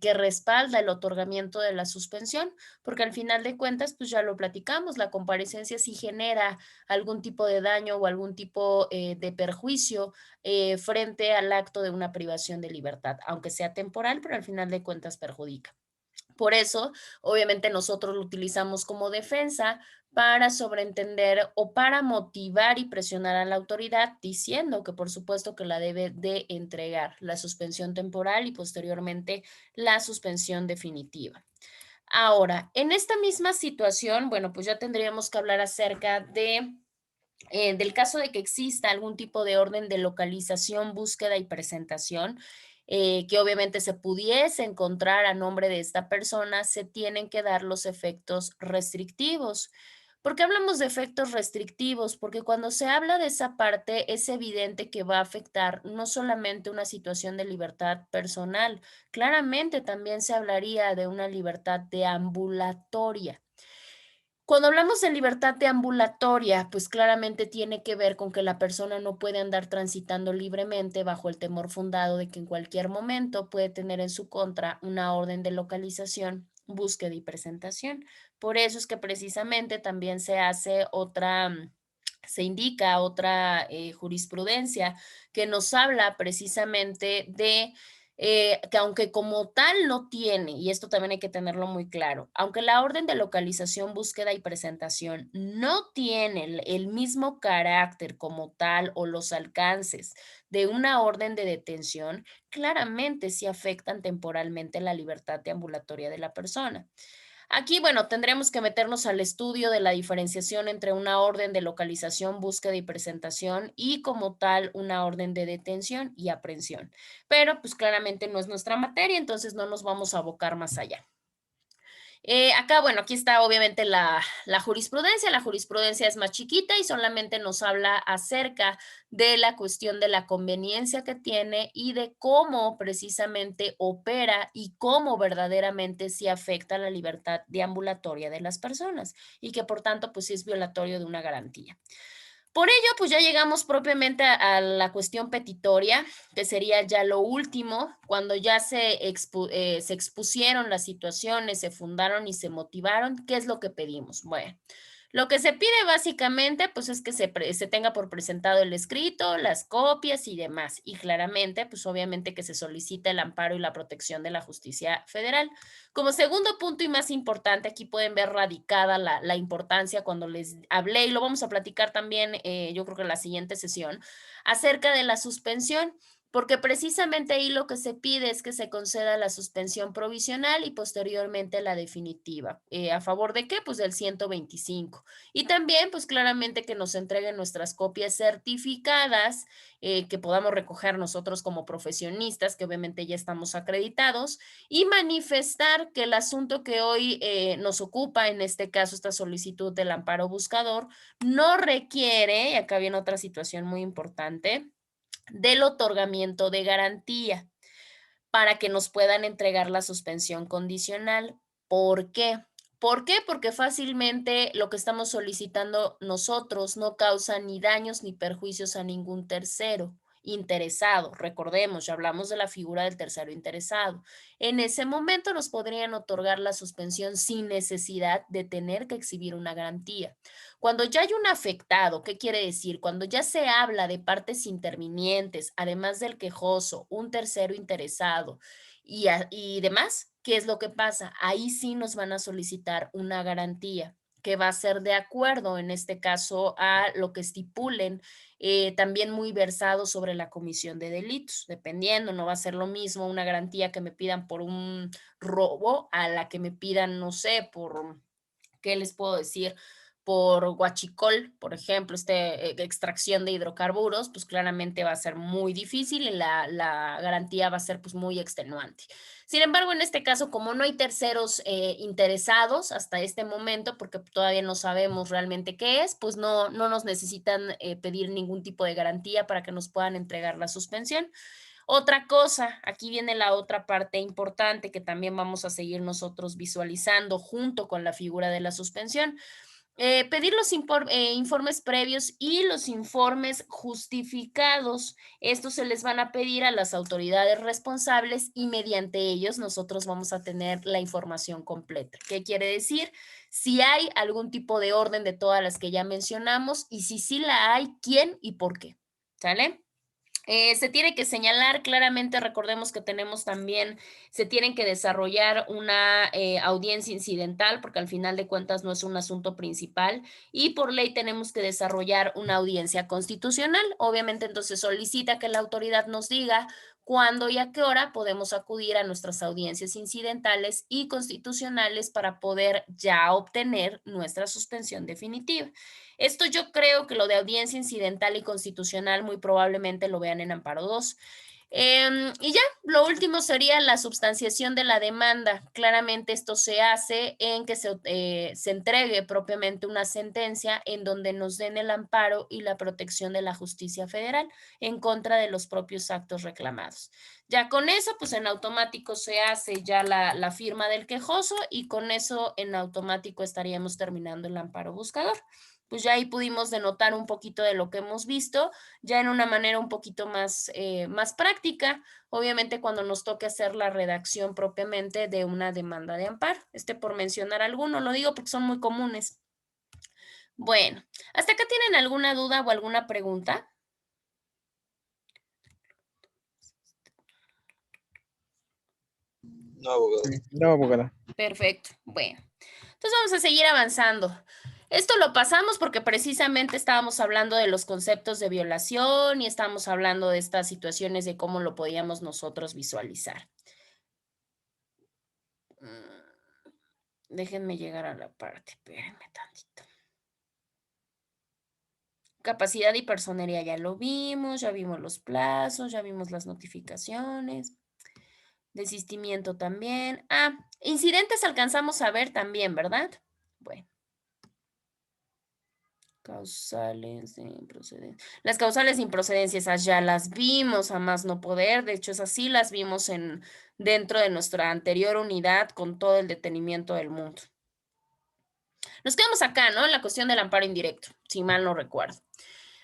que respalda el otorgamiento de la suspensión, porque al final de cuentas, pues ya lo platicamos, la comparecencia sí genera algún tipo de daño o algún tipo de perjuicio frente al acto de una privación de libertad, aunque sea temporal, pero al final de cuentas perjudica. Por eso, obviamente nosotros lo utilizamos como defensa para sobreentender o para motivar y presionar a la autoridad diciendo que por supuesto que la debe de entregar, la suspensión temporal y posteriormente la suspensión definitiva. Ahora, en esta misma situación, bueno, pues ya tendríamos que hablar acerca del caso de que exista algún tipo de orden de localización, búsqueda y presentación, que obviamente se pudiese encontrar a nombre de esta persona, se tienen que dar los efectos restrictivos. ¿Por qué hablamos de efectos restrictivos? Porque cuando se habla de esa parte es evidente que va a afectar no solamente una situación de libertad personal, claramente también se hablaría de una libertad deambulatoria. Cuando hablamos de libertad deambulatoria, pues claramente tiene que ver con que la persona no puede andar transitando libremente bajo el temor fundado de que en cualquier momento puede tener en su contra una orden de localización, búsqueda y presentación. Por eso es que precisamente también se hace se indica otra jurisprudencia que nos habla precisamente de que aunque como tal no tiene, y esto también hay que tenerlo muy claro, aunque la orden de localización, búsqueda y presentación no tiene el mismo carácter como tal o los alcances de una orden de detención, claramente sí afectan temporalmente la libertad deambulatoria de la persona. Aquí, bueno, tendremos que meternos al estudio de la diferenciación entre una orden de localización, búsqueda y presentación y como tal una orden de detención y aprehensión. Pero pues claramente no es nuestra materia, entonces no nos vamos a abocar más allá. Acá, bueno, aquí está obviamente la jurisprudencia. La jurisprudencia es más chiquita y solamente nos habla acerca de la cuestión de la conveniencia que tiene y de cómo precisamente opera y cómo verdaderamente sí afecta la libertad deambulatoria de las personas y que por tanto pues sí es violatorio de una garantía. Por ello, pues ya llegamos propiamente a la cuestión petitoria, que sería ya lo último, cuando ya se expusieron las situaciones, se fundaron y se motivaron, ¿qué es lo que pedimos? Bueno, lo que se pide básicamente, pues es que se tenga por presentado el escrito, las copias y demás, y claramente, pues obviamente que se solicite el amparo y la protección de la justicia federal. Como segundo punto y más importante, aquí pueden ver radicada la importancia cuando les hablé, y lo vamos a platicar también, yo creo que en la siguiente sesión, acerca de la suspensión, porque precisamente ahí lo que se pide es que se conceda la suspensión provisional y posteriormente la definitiva. ¿A favor de qué? Pues del 125. Y también, pues claramente que nos entreguen nuestras copias certificadas, que podamos recoger nosotros como profesionistas, que obviamente ya estamos acreditados, y manifestar que el asunto que hoy nos ocupa, en este caso esta solicitud del amparo buscador, no requiere, y acá viene otra situación muy importante, del otorgamiento de garantía para que nos puedan entregar la suspensión condicional. ¿Por qué? ¿Por qué? Porque fácilmente lo que estamos solicitando nosotros no causa ni daños ni perjuicios a ningún tercero interesado. Recordemos, ya hablamos de la figura del tercero interesado. En ese momento nos podrían otorgar la suspensión sin necesidad de tener que exhibir una garantía. Cuando ya hay un afectado, ¿qué quiere decir? Cuando ya se habla de partes intervinientes, además del quejoso, un tercero interesado y demás, ¿qué es lo que pasa? Ahí sí nos van a solicitar una garantía que va a ser de acuerdo, en este caso, a lo que estipulen también muy versados sobre la comisión de delitos, dependiendo, no va a ser lo mismo una garantía que me pidan por un robo a la que me pidan, no sé, por, ¿qué les puedo decir? Por huachicol, por ejemplo, extracción de hidrocarburos, pues claramente va a ser muy difícil y la garantía va a ser pues muy extenuante. Sin embargo, en este caso, como no hay terceros interesados hasta este momento, porque todavía no sabemos realmente qué es, pues no nos necesitan pedir ningún tipo de garantía para que nos puedan entregar la suspensión. Otra cosa, aquí viene la otra parte importante que también vamos a seguir nosotros visualizando junto con la figura de la suspensión. Pedir los informes previos y los informes justificados. Estos se les van a pedir a las autoridades responsables y mediante ellos nosotros vamos a tener la información completa. ¿Qué quiere decir? Si hay algún tipo de orden de todas las que ya mencionamos y si sí la hay, quién y por qué. ¿Sale? Se tiene que señalar claramente, recordemos que tenemos también, se tienen que desarrollar una audiencia incidental, porque al final de cuentas no es un asunto principal, y por ley tenemos que desarrollar una audiencia constitucional. Obviamente entonces solicita que la autoridad nos diga cuándo y a qué hora podemos acudir a nuestras audiencias incidentales y constitucionales para poder ya obtener nuestra suspensión definitiva. Esto yo creo que lo de audiencia incidental y constitucional muy probablemente lo vean en amparo 2. Y ya, lo último sería la substanciación de la demanda. Claramente esto se hace en que se entregue propiamente una sentencia en donde nos den el amparo y la protección de la justicia federal en contra de los propios actos reclamados. Ya con eso, pues en automático se hace ya la firma del quejoso y con eso en automático estaríamos terminando el amparo buscador. Pues ya ahí pudimos denotar un poquito de lo que hemos visto, ya en una manera un poquito más, más práctica, obviamente cuando nos toque hacer la redacción propiamente de una demanda de amparo. Por mencionar alguno, lo digo porque son muy comunes. Bueno, ¿hasta acá tienen alguna duda o alguna pregunta? No, abogado. No, abogada. Perfecto, bueno. Entonces vamos a seguir avanzando. Esto lo pasamos porque precisamente estábamos hablando de los conceptos de violación y estábamos hablando de estas situaciones de cómo lo podíamos nosotros visualizar. Déjenme llegar a la parte, espérenme tantito. Capacidad y personería ya lo vimos, ya vimos los plazos, ya vimos las notificaciones. Desistimiento también. Incidentes alcanzamos a ver también, ¿verdad? Bueno. Causales de improcedencia. Las causales de improcedencia, esas ya las vimos a más no poder. De hecho, esas sí las vimos dentro de nuestra anterior unidad con todo el detenimiento del mundo. Nos quedamos acá, ¿no? En la cuestión del amparo indirecto, si mal no recuerdo.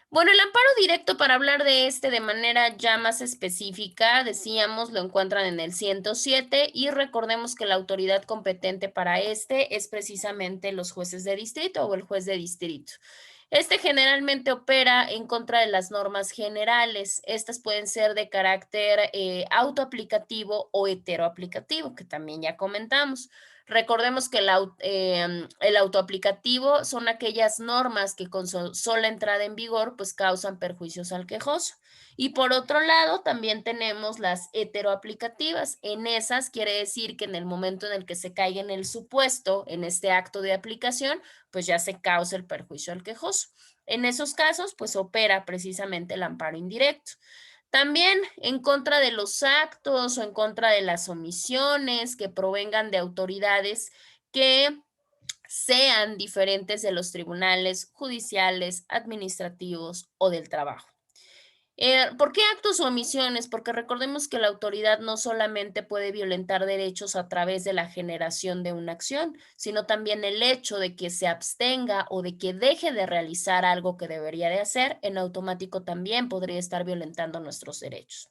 Bueno, el amparo directo, para hablar de de manera ya más específica, decíamos, lo encuentran en el 107 y recordemos que la autoridad competente para es precisamente los jueces de distrito o el juez de distrito. Generalmente opera en contra de las normas generales. Estas pueden ser de carácter autoaplicativo o heteroaplicativo, que también ya comentamos. Recordemos que el autoaplicativo son aquellas normas que con sola entrada en vigor pues causan perjuicios al quejoso. Y por otro lado también tenemos las heteroaplicativas. En esas quiere decir que en el momento en el que se caiga en el supuesto, en este acto de aplicación, pues ya se causa el perjuicio al quejoso. En esos casos pues opera precisamente el amparo indirecto. También en contra de los actos o en contra de las omisiones que provengan de autoridades que sean diferentes de los tribunales judiciales, administrativos o del trabajo. ¿Por qué actos o omisiones? Porque recordemos que la autoridad no solamente puede violentar derechos a través de la generación de una acción, sino también el hecho de que se abstenga o de que deje de realizar algo que debería de hacer, en automático también podría estar violentando nuestros derechos.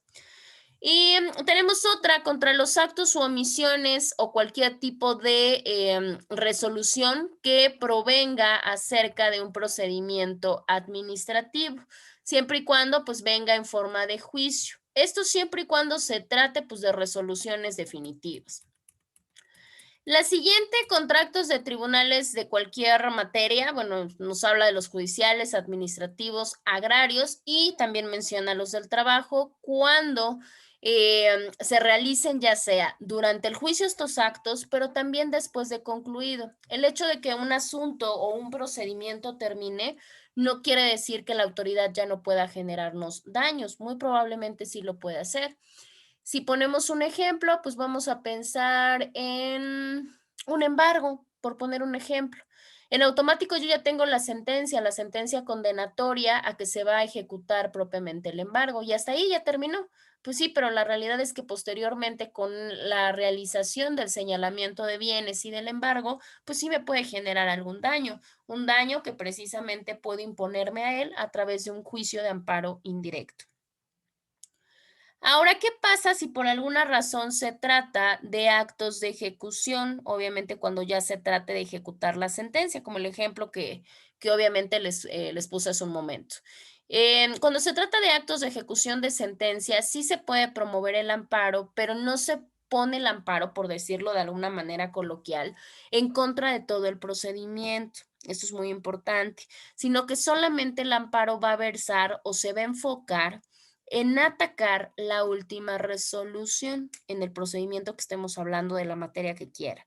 Y tenemos otra, contra los actos u omisiones o cualquier tipo de resolución que provenga acerca de un procedimiento administrativo, siempre y cuando pues venga en forma de juicio. Esto siempre y cuando se trate pues de resoluciones definitivas. La siguiente, contratos de tribunales de cualquier materia, bueno, nos habla de los judiciales, administrativos, agrarios y también menciona los del trabajo cuando se realicen ya sea durante el juicio estos actos, pero también después de concluido. El hecho de que un asunto o un procedimiento termine no quiere decir que la autoridad ya no pueda generarnos daños, muy probablemente sí lo puede hacer. Si ponemos un ejemplo, pues vamos a pensar en un embargo, por poner un ejemplo. En automático yo ya tengo la sentencia condenatoria a que se va a ejecutar propiamente el embargo y hasta ahí ya terminó. Pues sí, pero la realidad es que posteriormente con la realización del señalamiento de bienes y del embargo, pues sí me puede generar algún daño, un daño que precisamente puedo imponerme a él a través de un juicio de amparo indirecto. Ahora, ¿qué pasa si por alguna razón se trata de actos de ejecución? Obviamente cuando ya se trate de ejecutar la sentencia, como el ejemplo que obviamente les puse hace un momento. Cuando se trata de actos de ejecución de sentencia, sí se puede promover el amparo, pero no se pone el amparo, por decirlo de alguna manera coloquial, en contra de todo el procedimiento. Esto es muy importante, sino que solamente el amparo va a versar o se va a enfocar en atacar la última resolución en el procedimiento que estemos hablando de la materia que quieran.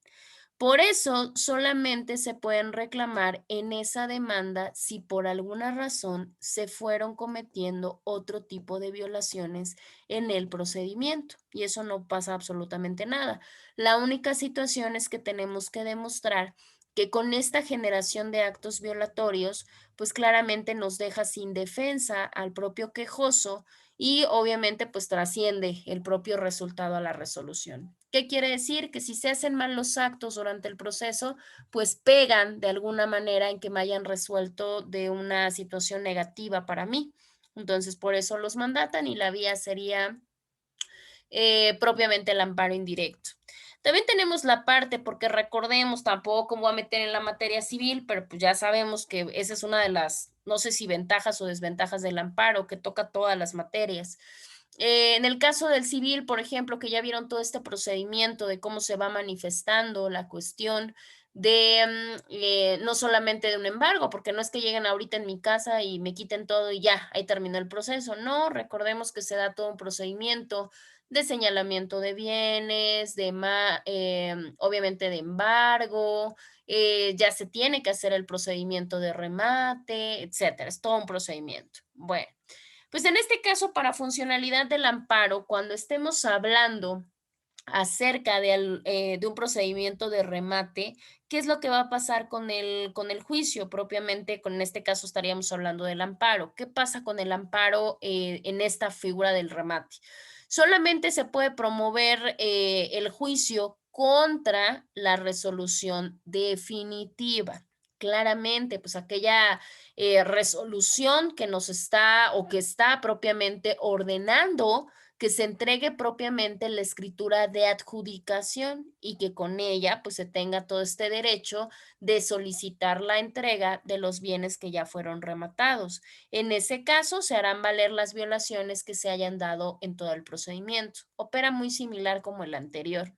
Por eso solamente se pueden reclamar en esa demanda si por alguna razón se fueron cometiendo otro tipo de violaciones en el procedimiento y eso no pasa absolutamente nada. La única situación es que tenemos que demostrar que con esta generación de actos violatorios, pues claramente nos deja sin defensa al propio quejoso y obviamente pues trasciende el propio resultado a la resolución. ¿Qué quiere decir? Que si se hacen mal los actos durante el proceso, pues pegan de alguna manera en que me hayan resuelto de una situación negativa para mí. Entonces, por eso los mandatan y la vía sería propiamente el amparo indirecto. También tenemos la parte, porque recordemos, tampoco voy a meter en la materia civil, pero pues ya sabemos que esa es una de las, no sé si ventajas o desventajas del amparo, que toca todas las materias. En el caso del civil, por ejemplo, que ya vieron todo este procedimiento de cómo se va manifestando la cuestión de no solamente de un embargo, porque no es que lleguen ahorita en mi casa y me quiten todo y ya, ahí terminó el proceso. No, recordemos que se da todo un procedimiento de señalamiento de bienes, obviamente de embargo, ya se tiene que hacer el procedimiento de remate, etcétera. Es todo un procedimiento. Bueno, pues en este caso, para funcionalidad del amparo, cuando estemos hablando acerca de un procedimiento de remate, ¿qué es lo que va a pasar con el juicio? Propiamente, en este caso estaríamos hablando del amparo. ¿Qué pasa con el amparo en esta figura del remate? Solamente se puede promover el juicio contra la resolución definitiva. Claramente, pues aquella resolución que nos está o que está propiamente ordenando que se entregue propiamente la escritura de adjudicación y que con ella pues se tenga todo este derecho de solicitar la entrega de los bienes que ya fueron rematados. En ese caso se harán valer las violaciones que se hayan dado en todo el procedimiento. Opera muy similar como el anterior.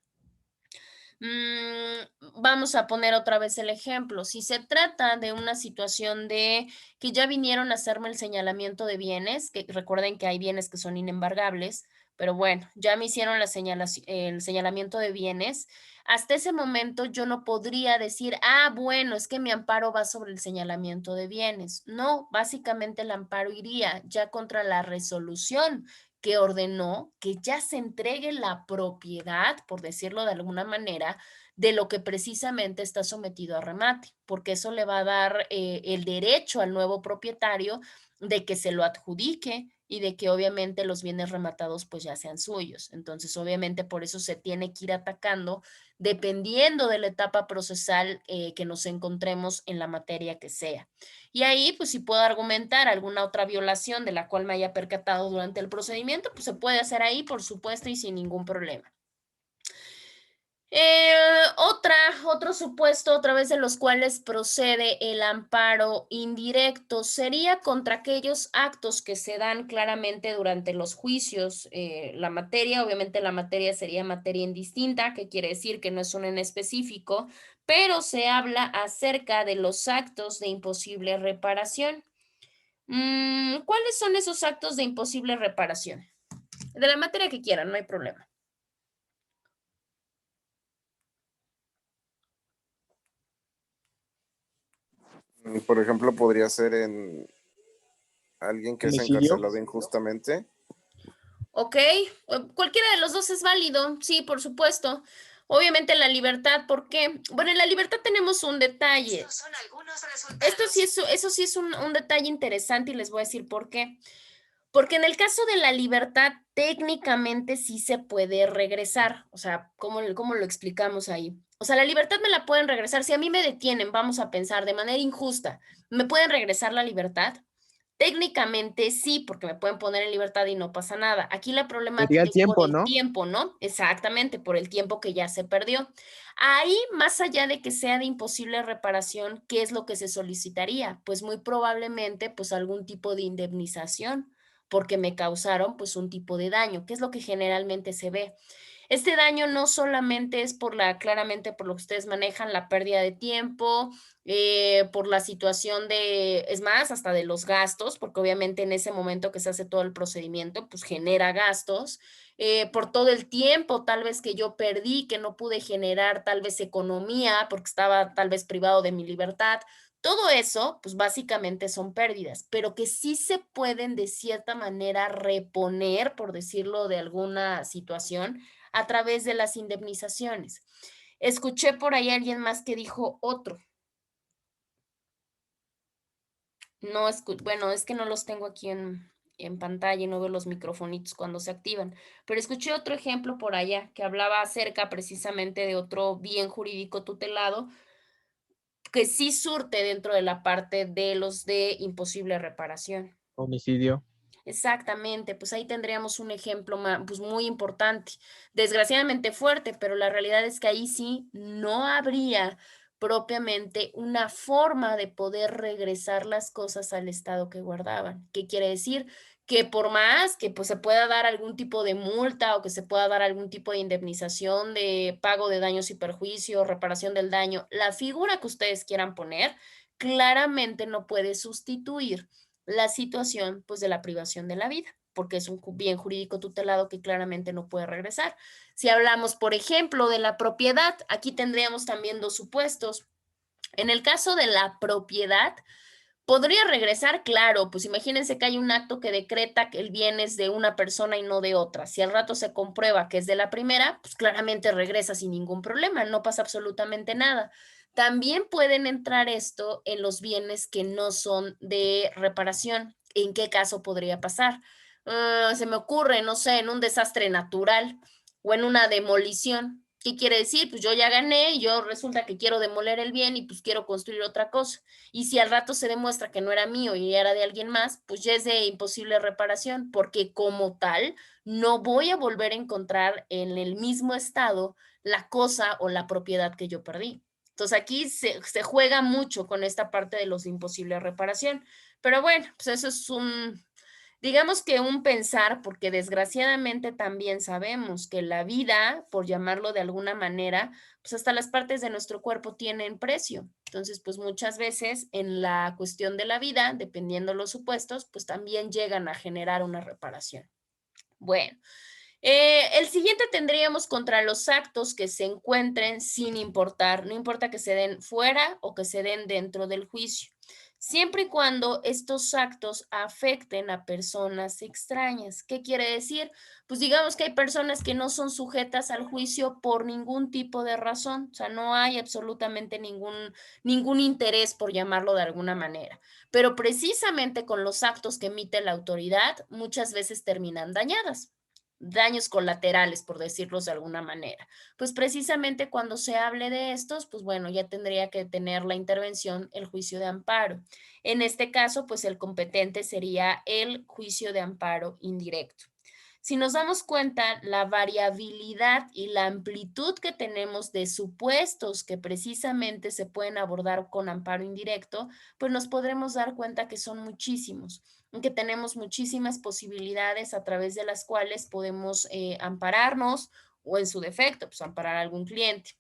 Vamos a poner otra vez el ejemplo. Si se trata de una situación de que ya vinieron a hacerme el señalamiento de bienes, que recuerden que hay bienes que son inembargables, pero bueno, ya me hicieron el señalamiento de bienes, hasta ese momento yo no podría decir, bueno, es que mi amparo va sobre el señalamiento de bienes. No, básicamente el amparo iría ya contra la resolución que ordenó que ya se entregue la propiedad, por decirlo de alguna manera, de lo que precisamente está sometido a remate, porque eso le va a dar el derecho al nuevo propietario de que se lo adjudique y de que obviamente los bienes rematados pues ya sean suyos. Entonces, obviamente por eso se tiene que ir atacando dependiendo de la etapa procesal que nos encontremos en la materia que sea. Y ahí, pues si puedo argumentar alguna otra violación de la cual me haya percatado durante el procedimiento, pues se puede hacer ahí, por supuesto, y sin ningún problema. Otro supuesto a través de los cuales procede el amparo indirecto sería contra aquellos actos que se dan claramente durante los juicios. La materia, obviamente la materia sería materia indistinta, que quiere decir que no es una en específico, pero se habla acerca de los actos de imposible reparación. ¿Cuáles son esos actos de imposible reparación? De la materia que quieran, no hay problema. Por ejemplo, podría ser en alguien que es ¿Homicidio? encarcelado injustamente. Ok, cualquiera de los dos es válido, sí, por supuesto. Obviamente la libertad, ¿por qué? Bueno, en la libertad tenemos un detalle. Estos son algunos resultados. Eso sí es un detalle interesante y les voy a decir por qué. Porque en el caso de la libertad, técnicamente sí se puede regresar. O sea, ¿cómo lo explicamos ahí? O sea, la libertad me la pueden regresar. Si a mí me detienen, vamos a pensar de manera injusta, ¿me pueden regresar la libertad? Técnicamente sí, porque me pueden poner en libertad y no pasa nada. Aquí la Sería problemática el es por tiempo, el ¿no? tiempo, ¿no? Exactamente, por el tiempo que ya se perdió. Ahí, más allá de que sea de imposible reparación, ¿qué es lo que se solicitaría? Pues muy probablemente, pues algún tipo de indemnización, porque me causaron, pues un tipo de daño, que es lo que generalmente se ve. Este daño no solamente es claramente por lo que ustedes manejan, la pérdida de tiempo, por la situación es más, hasta de los gastos, porque obviamente en ese momento que se hace todo el procedimiento, pues genera gastos, por todo el tiempo tal vez que yo perdí, que no pude generar tal vez economía, porque estaba tal vez privado de mi libertad. Todo eso, pues básicamente son pérdidas, pero que sí se pueden de cierta manera reponer, por decirlo de alguna situación, a través de las indemnizaciones. Escuché por ahí a alguien más que dijo otro. No, bueno, es que no los tengo aquí en pantalla y no veo los microfonitos cuando se activan, pero escuché otro ejemplo por allá que hablaba acerca precisamente de otro bien jurídico tutelado que sí surte dentro de la parte de los de imposible reparación. Homicidio. Exactamente, pues ahí tendríamos un ejemplo pues muy importante, desgraciadamente fuerte, pero la realidad es que ahí sí no habría propiamente una forma de poder regresar las cosas al estado que guardaban. ¿Qué quiere decir? Que por más que pues se pueda dar algún tipo de multa o que se pueda dar algún tipo de indemnización de pago de daños y perjuicios, reparación del daño, la figura que ustedes quieran poner, claramente no puede sustituir la situación pues de la privación de la vida, porque es un bien jurídico tutelado que claramente no puede regresar. Si hablamos, por ejemplo, de la propiedad, aquí tendríamos también dos supuestos. En el caso de la propiedad, podría regresar, claro, pues imagínense que hay un acto que decreta que el bien es de una persona y no de otra. Si al rato se comprueba que es de la primera, pues claramente regresa sin ningún problema, no pasa absolutamente nada. También pueden entrar esto en los bienes que no son de reparación. ¿En qué caso podría pasar? Se me ocurre, no sé, en un desastre natural o en una demolición. ¿Qué quiere decir? Pues yo ya gané y yo resulta que quiero demoler el bien y pues quiero construir otra cosa. Y si al rato se demuestra que no era mío y era de alguien más, pues ya es de imposible reparación, porque como tal, no voy a volver a encontrar en el mismo estado la cosa o la propiedad que yo perdí. Entonces aquí se juega mucho con esta parte de los imposibles reparación. Pero bueno, pues eso es digamos que un pensar, porque desgraciadamente también sabemos que la vida, por llamarlo de alguna manera, pues hasta las partes de nuestro cuerpo tienen precio. Entonces, pues muchas veces en la cuestión de la vida, dependiendo los supuestos, pues también llegan a generar una reparación. Bueno, el siguiente tendríamos contra los actos que se encuentren sin importar, no importa que se den fuera o que se den dentro del juicio, siempre y cuando estos actos afecten a personas extrañas. ¿Qué quiere decir? Pues digamos que hay personas que no son sujetas al juicio por ningún tipo de razón, o sea, no hay absolutamente ningún interés, por llamarlo de alguna manera, pero precisamente con los actos que emite la autoridad, muchas veces terminan daños colaterales, por decirlos de alguna manera. Pues precisamente cuando se hable de estos, pues bueno, ya tendría que tener la intervención el juicio de amparo. En este caso, pues el competente sería el juicio de amparo indirecto. si nos damos cuenta, la variabilidad y la amplitud que tenemos de supuestos que precisamente se pueden abordar con amparo indirecto, pues nos podremos dar cuenta que son muchísimos, que tenemos muchísimas posibilidades a través de las cuales podemos ampararnos o en su defecto, pues amparar a algún cliente.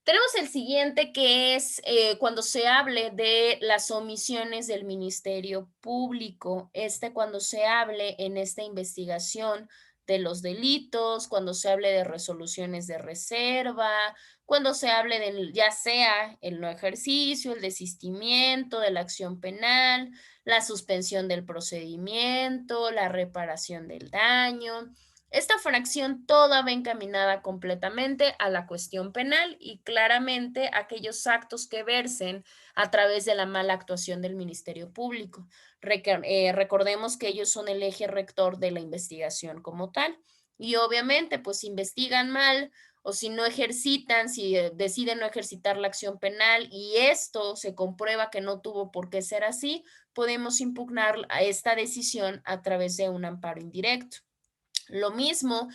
Tenemos el siguiente que es cuando se hable de las omisiones del Ministerio Público. Cuando se hable en esta investigación de los delitos, cuando se hable de resoluciones de reserva, cuando se hable de ya sea el no ejercicio, el desistimiento de la acción penal, la suspensión del procedimiento, la reparación del daño. Esta fracción toda va encaminada completamente a la cuestión penal y claramente aquellos actos que versen a través de la mala actuación del Ministerio Público. Recordemos que ellos son el eje rector de la investigación como tal y obviamente pues si investigan mal o si no ejercitan, si deciden no ejercitar la acción penal y esto se comprueba que no tuvo por qué ser así, podemos impugnar a esta decisión a través de un amparo indirecto. Lo mismo,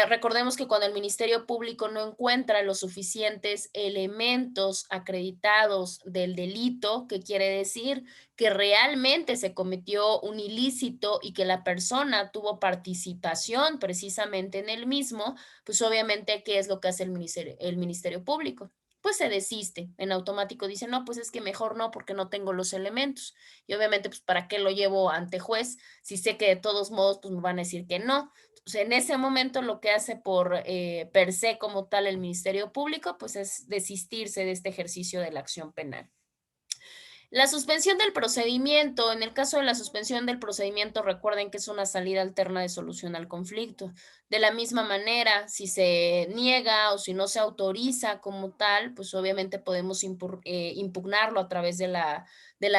recordemos que cuando el Ministerio Público no encuentra los suficientes elementos acreditados del delito, que quiere decir que realmente se cometió un ilícito y que la persona tuvo participación precisamente en el mismo, pues obviamente, ¿qué es lo que hace el Ministerio Público? Pues se desiste, en automático dice, no, pues es que mejor no porque no tengo los elementos. Y obviamente, pues ¿para qué lo llevo ante juez? Si sé que de todos modos, pues me van a decir que no. Entonces, en ese momento lo que hace por per se como tal el Ministerio Público, pues es desistirse de este ejercicio de la acción penal. La suspensión del procedimiento, en el caso de la suspensión del procedimiento, recuerden que es una salida alterna de solución al conflicto. De la misma manera, si se niega o si no se autoriza como tal, pues obviamente podemos impugnarlo a través de la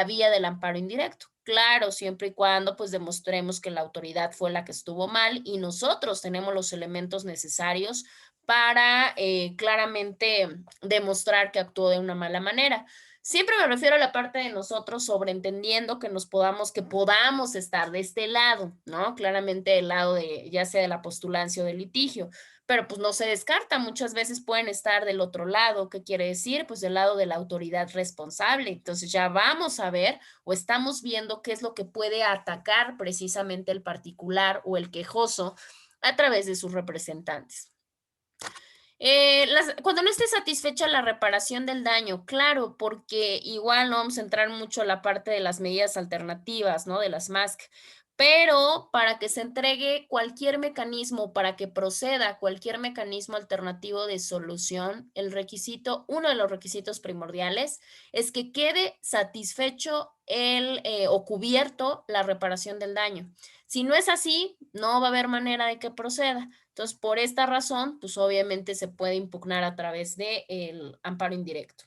vía del amparo indirecto. Claro, siempre y cuando pues demostremos que la autoridad fue la que estuvo mal y nosotros tenemos los elementos necesarios para claramente demostrar que actuó de una mala manera. Siempre me refiero a la parte de nosotros sobreentendiendo que podamos estar de este lado, ¿no? Claramente el lado de, ya sea de la postulancia o del litigio, pero pues no se descarta, muchas veces pueden estar del otro lado. ¿Qué quiere decir? Pues del lado de la autoridad responsable. Entonces ya vamos a ver o estamos viendo qué es lo que puede atacar precisamente el particular o el quejoso a través de sus representantes. Cuando no esté satisfecha la reparación del daño, claro, porque igual no vamos a entrar mucho en la parte de las medidas alternativas, ¿no? De las MASC, pero para que se entregue cualquier mecanismo, para que proceda cualquier mecanismo alternativo de solución, uno de los requisitos primordiales es que quede satisfecho o cubierto la reparación del daño. Si no es así, no va a haber manera de que proceda. Entonces, por esta razón, pues obviamente se puede impugnar a través del amparo indirecto.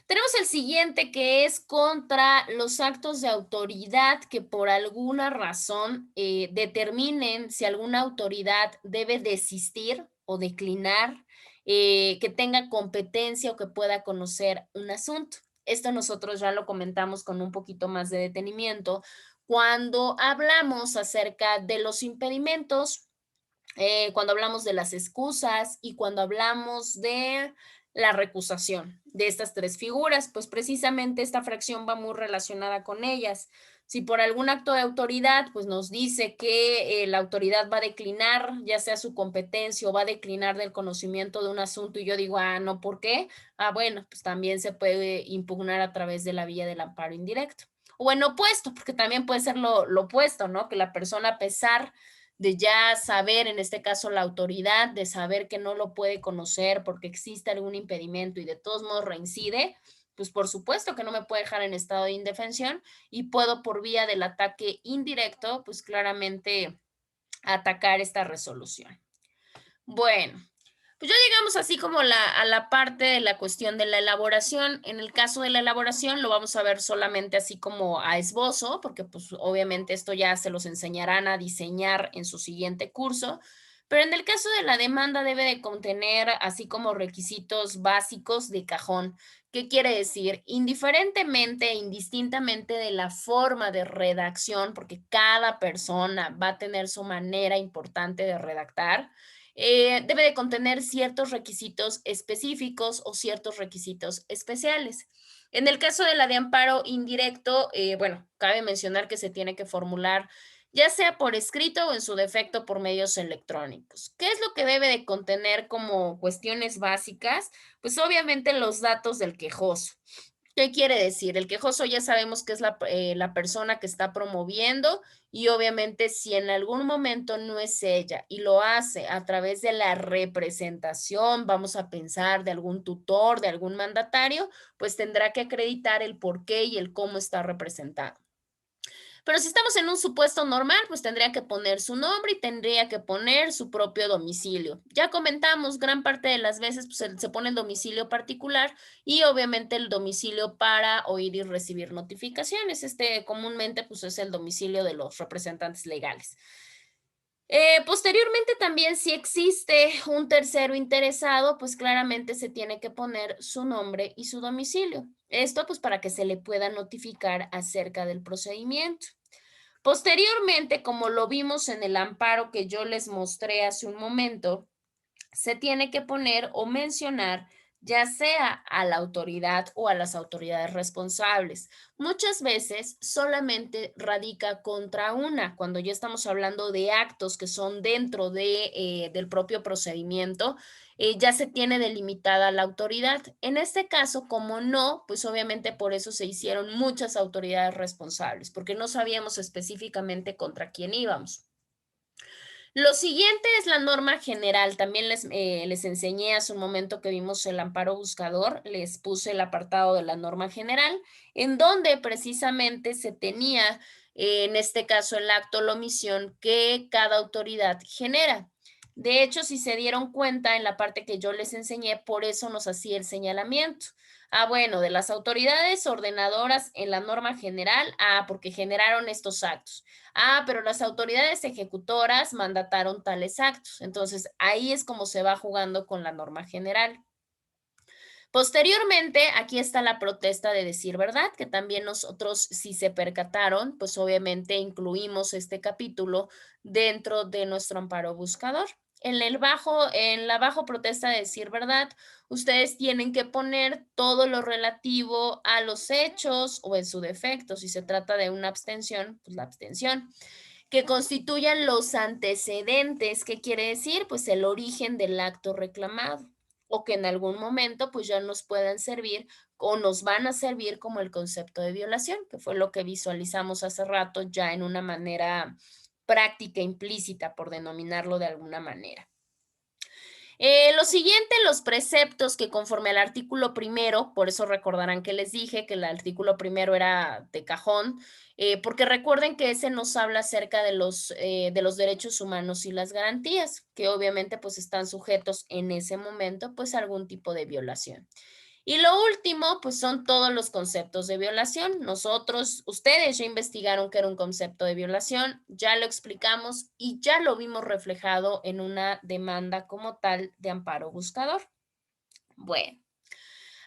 Tenemos el siguiente que es contra los actos de autoridad que por alguna razón determinen si alguna autoridad debe desistir o declinar, que tenga competencia o que pueda conocer un asunto. Esto nosotros ya lo comentamos con un poquito más de detenimiento cuando hablamos acerca de los impedimentos, cuando hablamos de las excusas y cuando hablamos de la recusación de estas tres figuras, pues precisamente esta fracción va muy relacionada con ellas. Si por algún acto de autoridad, pues nos dice que la autoridad va a declinar, ya sea su competencia o va a declinar del conocimiento de un asunto y yo digo, no, ¿por qué? Bueno, pues también se puede impugnar a través de la vía del amparo indirecto. O en opuesto, porque también puede ser lo opuesto, ¿no? Que la persona, a pesar de ya saber, en este caso la autoridad, de saber que no lo puede conocer porque existe algún impedimento y de todos modos reincide, pues por supuesto que no me puede dejar en estado de indefensión y puedo por vía del ataque indirecto, pues claramente atacar esta resolución. Bueno, pues ya llegamos así como a la parte de la cuestión de la elaboración. En el caso de la elaboración lo vamos a ver solamente así como a esbozo, porque pues obviamente esto ya se los enseñarán a diseñar en su siguiente curso, Pero en el caso de la demanda debe de contener así como requisitos básicos de cajón. ¿Qué quiere decir? Indiferentemente e indistintamente de la forma de redacción, porque cada persona va a tener su manera importante de redactar, debe de contener ciertos requisitos específicos o ciertos requisitos especiales. En el caso de la de amparo indirecto, bueno, cabe mencionar que se tiene que formular ya sea por escrito o en su defecto por medios electrónicos. ¿Qué es lo que debe de contener como cuestiones básicas? Pues obviamente los datos del quejoso. ¿Qué quiere decir? El quejoso ya sabemos que es la persona que está promoviendo y obviamente si en algún momento no es ella y lo hace a través de la representación, vamos a pensar de algún tutor, de algún mandatario, pues tendrá que acreditar el por qué y el cómo está representado. Pero si estamos en un supuesto normal, pues tendría que poner su nombre y tendría que poner su propio domicilio. Ya comentamos, gran parte de las veces pues, se pone el domicilio particular y obviamente el domicilio para oír y recibir notificaciones. Este comúnmente pues es el domicilio de los representantes legales. Posteriormente también si existe un tercero interesado, pues claramente se tiene que poner su nombre y su domicilio. Esto pues para que se le pueda notificar acerca del procedimiento. Posteriormente, como lo vimos en el amparo que yo les mostré hace un momento, se tiene que poner o mencionar ya sea a la autoridad o a las autoridades responsables. Muchas veces solamente radica contra una, cuando ya estamos hablando de actos que son dentro del propio procedimiento, ya se tiene delimitada la autoridad. En este caso, como no, pues obviamente por eso se hicieron muchas autoridades responsables, porque no sabíamos específicamente contra quién íbamos. Lo siguiente es la norma general. También les enseñé hace un momento que vimos el amparo buscador, les puse el apartado de la norma general, en donde precisamente se tenía, en este caso el acto o la omisión que cada autoridad genera. De hecho, si se dieron cuenta en la parte que yo les enseñé, por eso nos hacía el señalamiento. Bueno, de las autoridades ordenadoras en la norma general, porque generaron estos actos. Pero las autoridades ejecutoras mandataron tales actos. Entonces, ahí es como se va jugando con la norma general. Posteriormente, aquí está la protesta de decir verdad, que también nosotros, si se percataron, pues obviamente incluimos este capítulo dentro de nuestro amparo buscador. En la bajo protesta de decir verdad, ustedes tienen que poner todo lo relativo a los hechos o en su defecto. Si se trata de una abstención, pues la abstención. Que constituyan los antecedentes. ¿Qué quiere decir? Pues el origen del acto reclamado o que en algún momento pues ya nos puedan servir o nos van a servir como el concepto de violación, que fue lo que visualizamos hace rato ya en una manera práctica implícita, por denominarlo de alguna manera. Lo siguiente, los preceptos que conforme al artículo primero, por eso recordarán que les dije que el artículo primero era de cajón, porque recuerden que ese nos habla acerca de los derechos humanos y las garantías, que obviamente pues están sujetos en ese momento pues a algún tipo de violación. Y lo último, pues son todos los conceptos de violación. Ustedes ya investigaron que era un concepto de violación, ya lo explicamos y ya lo vimos reflejado en una demanda como tal de amparo buscador. Bueno,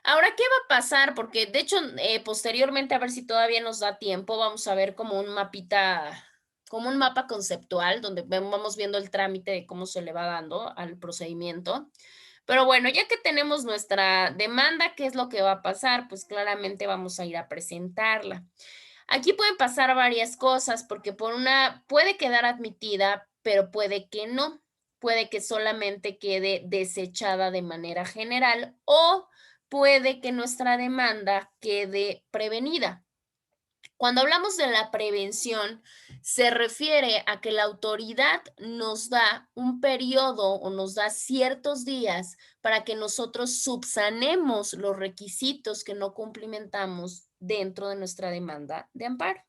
ahora, ¿qué va a pasar? Porque de hecho, posteriormente, a ver si todavía nos da tiempo, vamos a ver como un mapita, como un mapa conceptual donde vamos viendo el trámite de cómo se le va dando al procedimiento. Pero bueno, ya que tenemos nuestra demanda, ¿qué es lo que va a pasar? Pues claramente vamos a ir a presentarla. Aquí pueden pasar varias cosas porque por una puede quedar admitida, pero puede que no. Puede que solamente quede desechada de manera general o puede que nuestra demanda quede prevenida. Cuando hablamos de la prevención, se refiere a que la autoridad nos da un periodo o nos da ciertos días para que nosotros subsanemos los requisitos que no cumplimentamos dentro de nuestra demanda de amparo.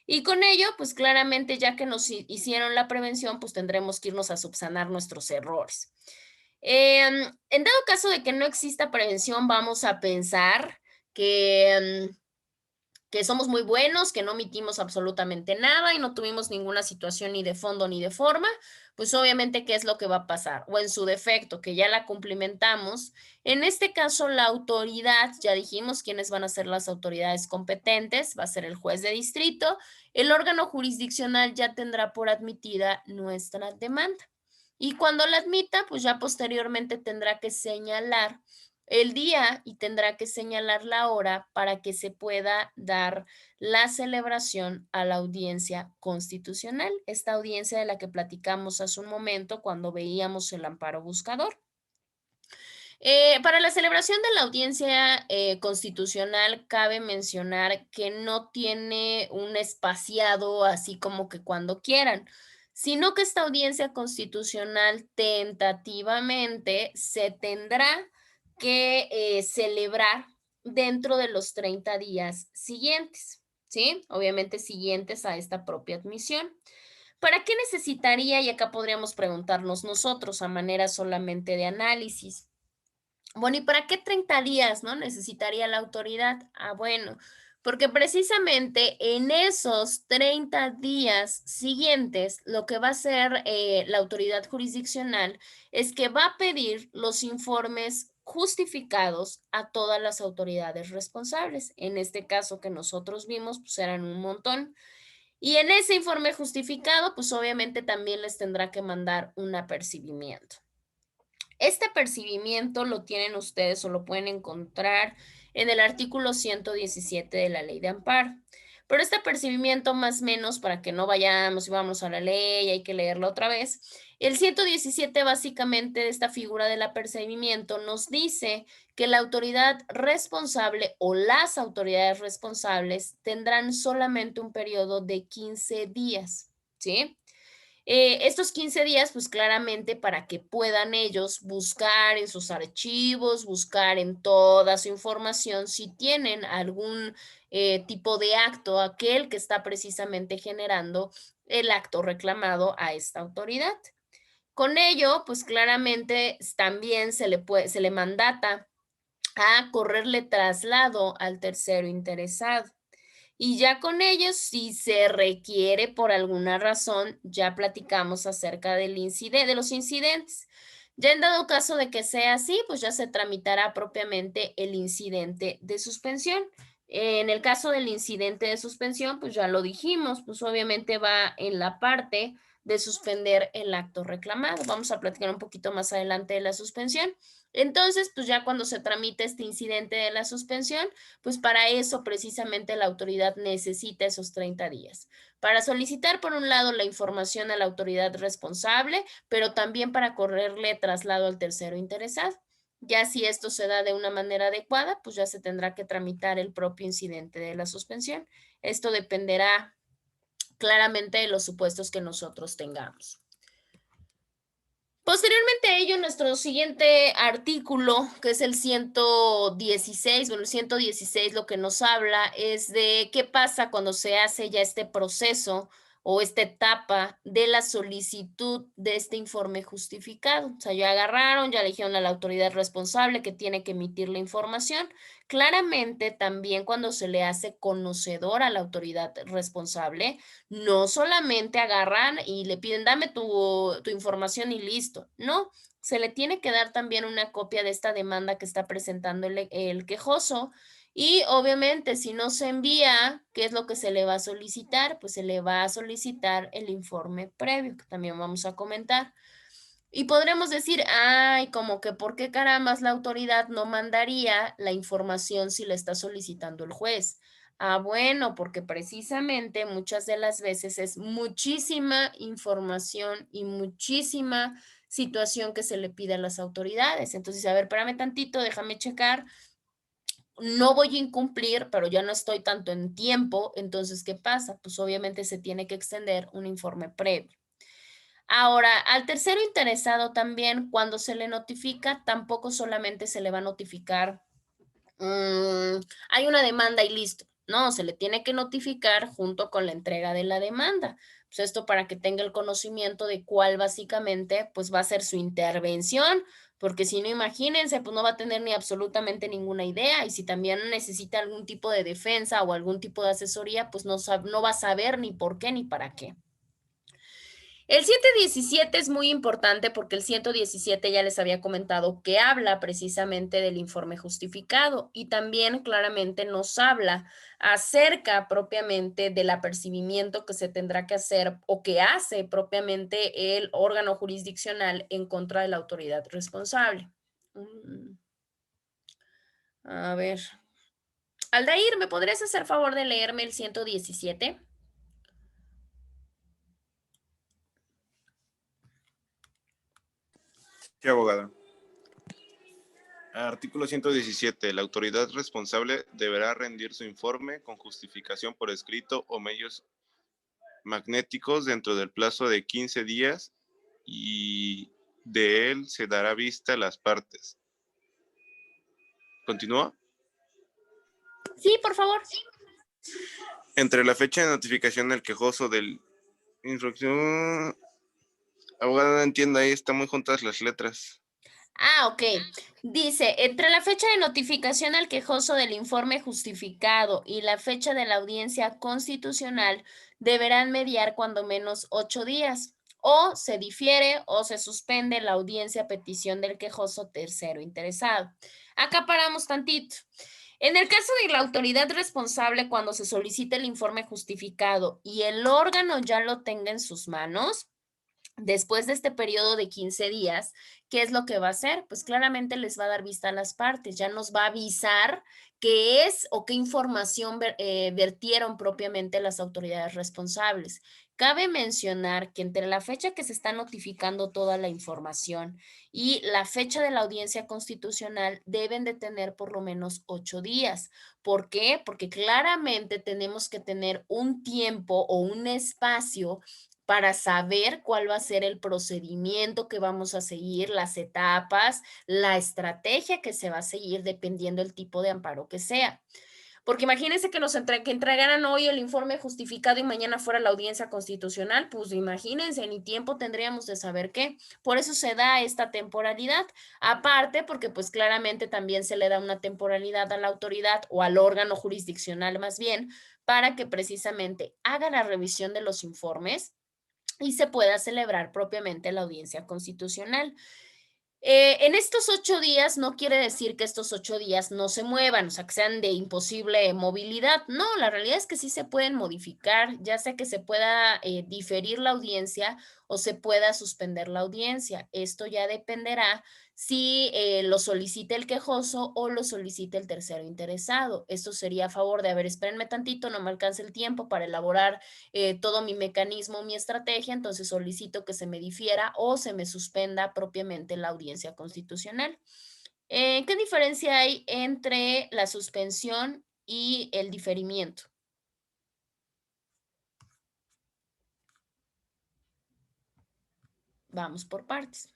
Y con ello, pues claramente ya que nos hicieron la prevención, pues tendremos que irnos a subsanar nuestros errores. En dado caso de que no exista prevención, vamos a pensar que que somos muy buenos, que no omitimos absolutamente nada y no tuvimos ninguna situación ni de fondo ni de forma, pues obviamente, ¿qué es lo que va a pasar? O en su defecto, que ya la cumplimentamos. En este caso, la autoridad, ya dijimos quiénes van a ser las autoridades competentes, va a ser el juez de distrito. El órgano jurisdiccional ya tendrá por admitida nuestra demanda. Y cuando la admita, pues ya posteriormente tendrá que señalar el día y tendrá que señalar la hora para que se pueda dar la celebración a la audiencia constitucional, esta audiencia de la que platicamos hace un momento cuando veíamos el amparo buscador. Para la celebración de la audiencia constitucional, cabe mencionar que no tiene un espaciado así como que cuando quieran, sino que esta audiencia constitucional tentativamente se tendrá que celebrar dentro de los 30 días siguientes, ¿sí? Obviamente siguientes a esta propia admisión. ¿Para qué necesitaría? Y acá podríamos preguntarnos nosotros a manera solamente de análisis. Bueno, ¿y para qué 30 días, no? Necesitaría la autoridad. Bueno, porque precisamente en esos 30 días siguientes, lo que va a hacer la autoridad jurisdiccional es que va a pedir los informes justificados a todas las autoridades responsables. En este caso que nosotros vimos, pues eran un montón. Y en ese informe justificado, pues obviamente también les tendrá que mandar un apercibimiento. Este apercibimiento lo tienen ustedes o lo pueden encontrar en el artículo 117 de la Ley de Amparo. Pero este apercibimiento, más o menos, para que no vayamos y vamos a la ley, hay que leerla otra vez. El 117 básicamente de esta figura del apercibimiento nos dice que la autoridad responsable o las autoridades responsables tendrán solamente un periodo de 15 días, ¿sí? Estos 15 días, pues claramente para que puedan ellos buscar en sus archivos, buscar en toda su información si tienen algún tipo de acto, aquel que está precisamente generando el acto reclamado a esta autoridad. Con ello, pues claramente también se le mandata a correrle traslado al tercero interesado. Y ya con ellos, si se requiere por alguna razón, ya platicamos acerca de los incidentes. Ya en dado caso de que sea así, pues ya se tramitará propiamente el incidente de suspensión. En el caso del incidente de suspensión, pues ya lo dijimos, pues obviamente va en la parte de suspender el acto reclamado. Vamos a platicar un poquito más adelante de la suspensión. Entonces, pues ya cuando se tramite este incidente de la suspensión, pues para eso precisamente la autoridad necesita esos 30 días. Para solicitar, por un lado, la información a la autoridad responsable, pero también para correrle traslado al tercero interesado. Ya si esto se da de una manera adecuada, pues ya se tendrá que tramitar el propio incidente de la suspensión. Esto dependerá claramente de los supuestos que nosotros tengamos. Posteriormente a ello, nuestro siguiente artículo, que es el 116, bueno, el 116 lo que nos habla es de qué pasa cuando se hace ya este proceso o esta etapa de la solicitud de este informe justificado. O sea, ya agarraron, ya eligieron a la autoridad responsable que tiene que emitir la información. Claramente, también cuando se le hace conocedor a la autoridad responsable, no solamente agarran y le piden, dame tu información y listo. No, se le tiene que dar también una copia de esta demanda que está presentando el quejoso. Y obviamente, si no se envía, ¿qué es lo que se le va a solicitar? Pues se le va a solicitar el informe previo, que también vamos a comentar. Y podremos decir, ay, como que ¿por qué carambas la autoridad no mandaría la información si la está solicitando el juez? Bueno, porque precisamente muchas de las veces es muchísima información y muchísima situación que se le pide a las autoridades. Entonces, a ver, espérame tantito, déjame checar. No voy a incumplir, pero ya no estoy tanto en tiempo. Entonces, ¿qué pasa? Pues obviamente se tiene que extender un informe previo. Ahora, al tercero interesado también, cuando se le notifica, tampoco solamente se le va a notificar, hay una demanda y listo. No, se le tiene que notificar junto con la entrega de la demanda. Pues esto para que tenga el conocimiento de cuál básicamente pues va a ser su intervención, porque si no, imagínense, pues no va a tener ni absolutamente ninguna idea, y si también necesita algún tipo de defensa o algún tipo de asesoría, pues no va a saber ni por qué ni para qué. El 117 es muy importante porque el 117 ya les había comentado que habla precisamente del informe justificado y también claramente nos habla acerca propiamente del apercibimiento que se tendrá que hacer o que hace propiamente el órgano jurisdiccional en contra de la autoridad responsable. A ver. Aldair, ¿me podrías hacer favor de leerme el 117? Sí, abogada. Artículo 117. La autoridad responsable deberá rendir su informe con justificación por escrito o medios magnéticos dentro del plazo de 15 días y de él se dará vista a las partes. ¿Continúa? Sí, por favor. Entre la fecha de notificación del quejoso del infracción... Abogada, no entiendo, ahí están muy juntas las letras. Ah, ok. Dice, entre la fecha de notificación al quejoso del informe justificado y la fecha de la audiencia constitucional, deberán mediar cuando menos 8 días. O se difiere o se suspende la audiencia a petición del quejoso tercero interesado. Acá paramos tantito. En el caso de la autoridad responsable, cuando se solicite el informe justificado y el órgano ya lo tenga en sus manos, después de este periodo de 15 días, ¿qué es lo que va a hacer? Pues claramente les va a dar vista a las partes, ya nos va a avisar qué es o qué información vertieron propiamente las autoridades responsables. Cabe mencionar que entre la fecha que se está notificando toda la información y la fecha de la audiencia constitucional deben de tener por lo menos 8 días. ¿Por qué? Porque claramente tenemos que tener un tiempo o un espacio para saber cuál va a ser el procedimiento que vamos a seguir, las etapas, la estrategia que se va a seguir dependiendo del tipo de amparo que sea. Porque imagínense que que entregaran hoy el informe justificado y mañana fuera la audiencia constitucional, pues imagínense, ni tiempo tendríamos de saber qué. Por eso se da esta temporalidad. Aparte, porque pues claramente también se le da una temporalidad a la autoridad o al órgano jurisdiccional más bien, para que precisamente haga la revisión de los informes y se pueda celebrar propiamente la audiencia constitucional. En estos 8 días no quiere decir que estos 8 días no se muevan, o sea, que sean de imposible movilidad. No, la realidad es que sí se pueden modificar, ya sea que se pueda diferir la audiencia o se pueda suspender la audiencia. Esto ya dependerá si lo solicite el quejoso o lo solicite el tercero interesado. Esto sería a favor de, a ver, espérenme tantito, no me alcanza el tiempo para elaborar todo mi mecanismo, mi estrategia, entonces solicito que se me difiera o se me suspenda propiamente la audiencia constitucional. ¿Qué diferencia hay entre la suspensión y el diferimiento? Vamos por partes.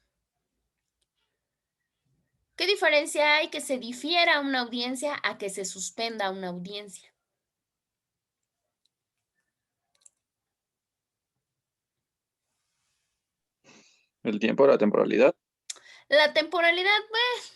¿Qué diferencia hay que se difiera una audiencia a que se suspenda una audiencia? El tiempo, la temporalidad. La temporalidad,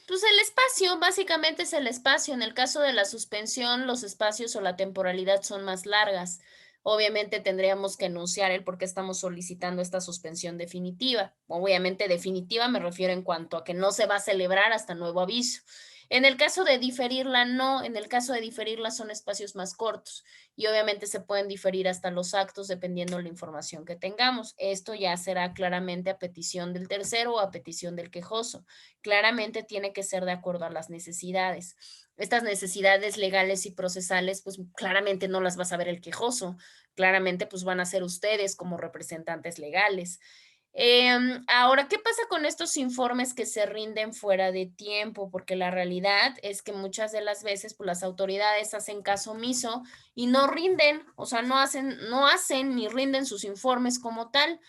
pues el espacio, básicamente es el espacio. En el caso de la suspensión, los espacios o la temporalidad son más largas. Obviamente tendríamos que enunciar el por qué estamos solicitando esta suspensión definitiva. Obviamente definitiva me refiero en cuanto a que no se va a celebrar hasta nuevo aviso. En el caso de diferirla, no. En el caso de diferirla son espacios más cortos y obviamente se pueden diferir hasta los actos dependiendo de la información que tengamos. Esto ya será claramente a petición del tercero o a petición del quejoso. Claramente tiene que ser de acuerdo a las necesidades. Estas necesidades legales y procesales, pues claramente no las va a saber el quejoso. Claramente, pues van a ser ustedes como representantes legales. Ahora, ¿qué pasa con estos informes que se rinden fuera de tiempo? Porque la realidad es que muchas de las veces pues, las autoridades hacen caso omiso y no rinden, o sea, no hacen ni rinden sus informes como tal.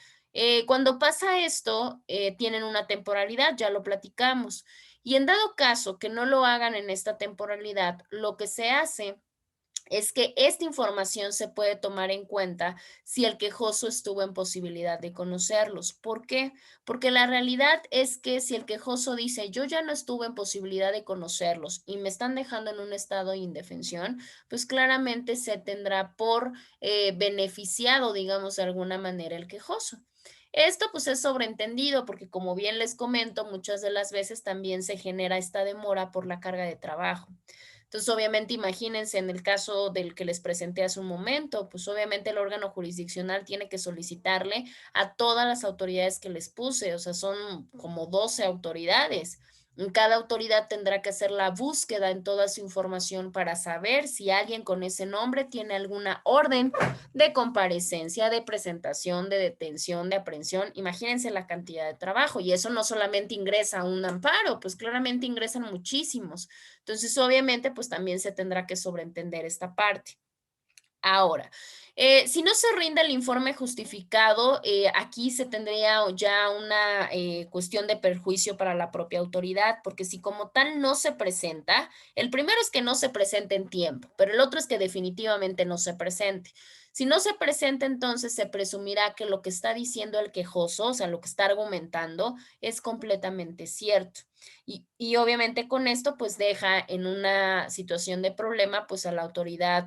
Cuando pasa esto, tienen una temporalidad, ya lo platicamos. Y en dado caso que no lo hagan en esta temporalidad, lo que se hace es que esta información se puede tomar en cuenta si el quejoso estuvo en posibilidad de conocerlos. ¿Por qué? Porque la realidad es que si el quejoso dice, yo ya no estuve en posibilidad de conocerlos y me están dejando en un estado de indefensión, pues claramente se tendrá por beneficiado, digamos, de alguna manera el quejoso. Esto pues es sobreentendido porque, como bien les comento, muchas de las veces también se genera esta demora por la carga de trabajo. Entonces, obviamente, imagínense en el caso del que les presenté hace un momento, pues obviamente el órgano jurisdiccional tiene que solicitarle a todas las autoridades que les puse, o sea, son como 12 autoridades. Cada autoridad tendrá que hacer la búsqueda en toda su información para saber si alguien con ese nombre tiene alguna orden de comparecencia, de presentación, de detención, de aprehensión. Imagínense la cantidad de trabajo, y eso no solamente ingresa a un amparo, pues claramente ingresan muchísimos. Entonces, obviamente, pues también se tendrá que sobreentender esta parte. Ahora, si no se rinde el informe justificado, aquí se tendría ya una cuestión de perjuicio para la propia autoridad, porque si como tal no se presenta, el primero es que no se presente en tiempo, pero el otro es que definitivamente no se presente. Si no se presenta, entonces se presumirá que lo que está diciendo el quejoso, o sea, lo que está argumentando, es completamente cierto. Y obviamente con esto, pues deja en una situación de problema, pues a la autoridad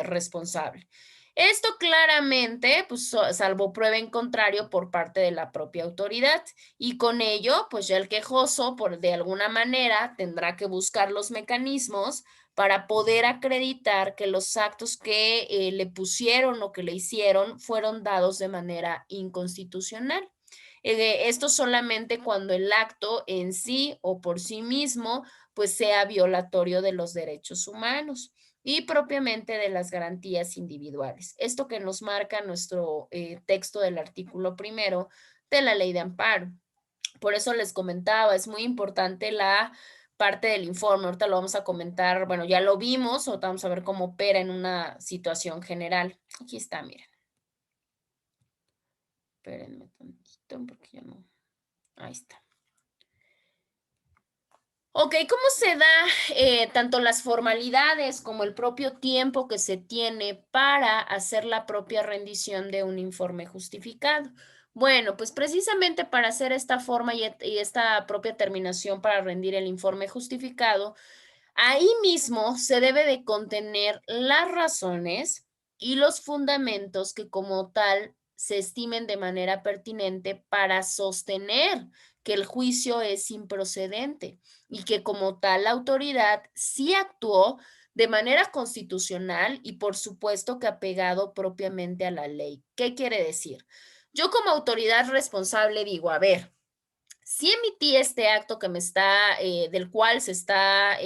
responsable. Esto claramente, pues salvo prueba en contrario por parte de la propia autoridad, y con ello, pues ya el quejoso, por de alguna manera, tendrá que buscar los mecanismos para poder acreditar que los actos que le pusieron o que le hicieron fueron dados de manera inconstitucional. Esto solamente cuando el acto en sí o por sí mismo pues sea violatorio de los derechos humanos y propiamente de las garantías individuales. Esto que nos marca nuestro texto del artículo primero de la Ley de Amparo. Por eso les comentaba, es muy importante la parte del informe. Ahorita lo vamos a comentar, bueno, ya lo vimos, ahorita vamos a ver cómo opera en una situación general. Aquí está, miren. Espérenme tantito porque ya no. Ahí está. Ok, ¿cómo se da tanto las formalidades como el propio tiempo que se tiene para hacer la propia rendición de un informe justificado? Bueno, pues precisamente para hacer esta forma y esta propia terminación para rendir el informe justificado, ahí mismo se debe de contener las razones y los fundamentos que como tal se estimen de manera pertinente para sostener que el juicio es improcedente y que como tal la autoridad sí actuó de manera constitucional y por supuesto que apegado propiamente a la ley. ¿Qué quiere decir? Yo como autoridad responsable digo, a ver, sí emití este acto que me está, del cual se está,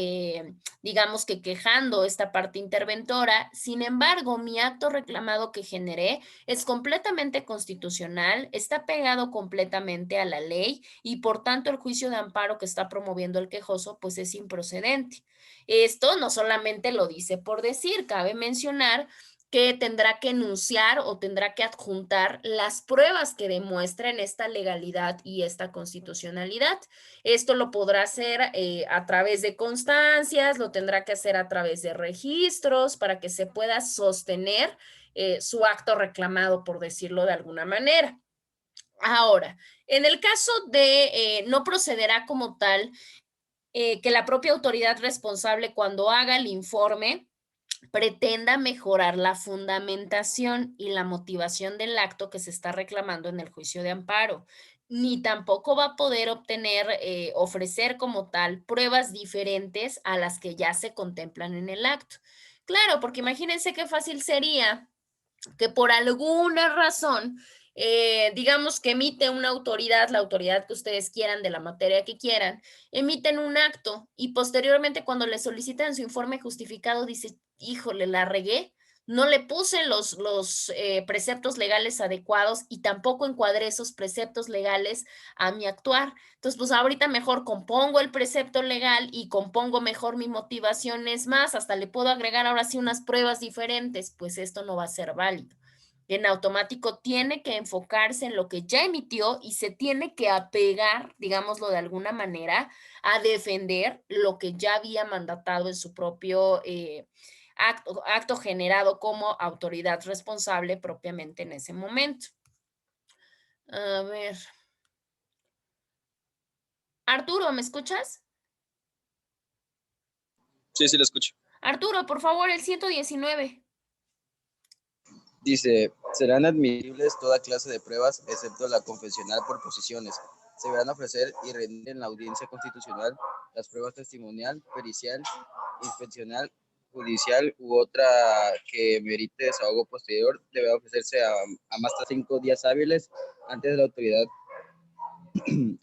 digamos que quejando esta parte interventora. Sin embargo, mi acto reclamado que generé es completamente constitucional, está pegado completamente a la ley y por tanto el juicio de amparo que está promoviendo el quejoso pues es improcedente. Esto no solamente lo dice por decir, cabe mencionar que tendrá que enunciar o tendrá que adjuntar las pruebas que demuestren esta legalidad y esta constitucionalidad. Esto lo podrá hacer a través de constancias, lo tendrá que hacer a través de registros para que se pueda sostener su acto reclamado, por decirlo de alguna manera. Ahora, en el caso de no procederá como tal, que la propia autoridad responsable cuando haga el informe pretenda mejorar la fundamentación y la motivación del acto que se está reclamando en el juicio de amparo, ni tampoco va a poder obtener, ofrecer como tal pruebas diferentes a las que ya se contemplan en el acto. Claro, porque imagínense qué fácil sería que por alguna razón, digamos que emite una autoridad, la autoridad que ustedes quieran, de la materia que quieran, emiten un acto y posteriormente cuando le solicitan su informe justificado dice, híjole, la regué, no le puse los preceptos legales adecuados y tampoco encuadré esos preceptos legales a mi actuar. Entonces, pues ahorita mejor compongo el precepto legal y compongo mejor mi motivación. Es más, hasta le puedo agregar ahora sí unas pruebas diferentes, pues esto no va a ser válido. En automático tiene que enfocarse en lo que ya emitió y se tiene que apegar, digámoslo de alguna manera, a defender lo que ya había mandatado en su propio acto generado como autoridad responsable propiamente en ese momento. A ver. Arturo, ¿me escuchas? Sí, sí, lo escucho. Arturo, por favor, el 119. Dice, serán admisibles toda clase de pruebas, excepto la confesional por posiciones. Se deberán ofrecer y rendir en la audiencia constitucional las pruebas testimonial, pericial, inspeccional, judicial u otra que merite desahogo posterior. Deberá ofrecerse a más de 5 días hábiles antes de la autoridad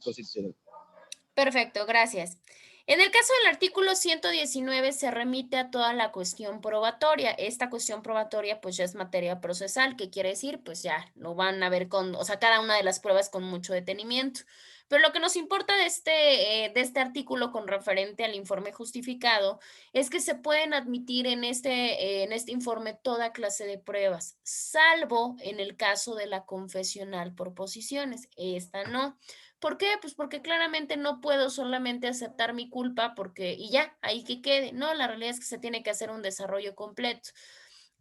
constitucional. Perfecto, gracias. En el caso del artículo 119 se remite a toda la cuestión probatoria. Esta cuestión probatoria pues ya es materia procesal, ¿qué quiere decir? Pues ya lo van a ver con, o sea, cada una de las pruebas con mucho detenimiento. Pero lo que nos importa de este artículo con referente al informe justificado es que se pueden admitir en este informe toda clase de pruebas, salvo en el caso de la confesional por posiciones. Esta no. ¿Por qué? Pues porque claramente no puedo solamente aceptar mi culpa porque, y ya, ahí que quede. No, la realidad es que se tiene que hacer un desarrollo completo.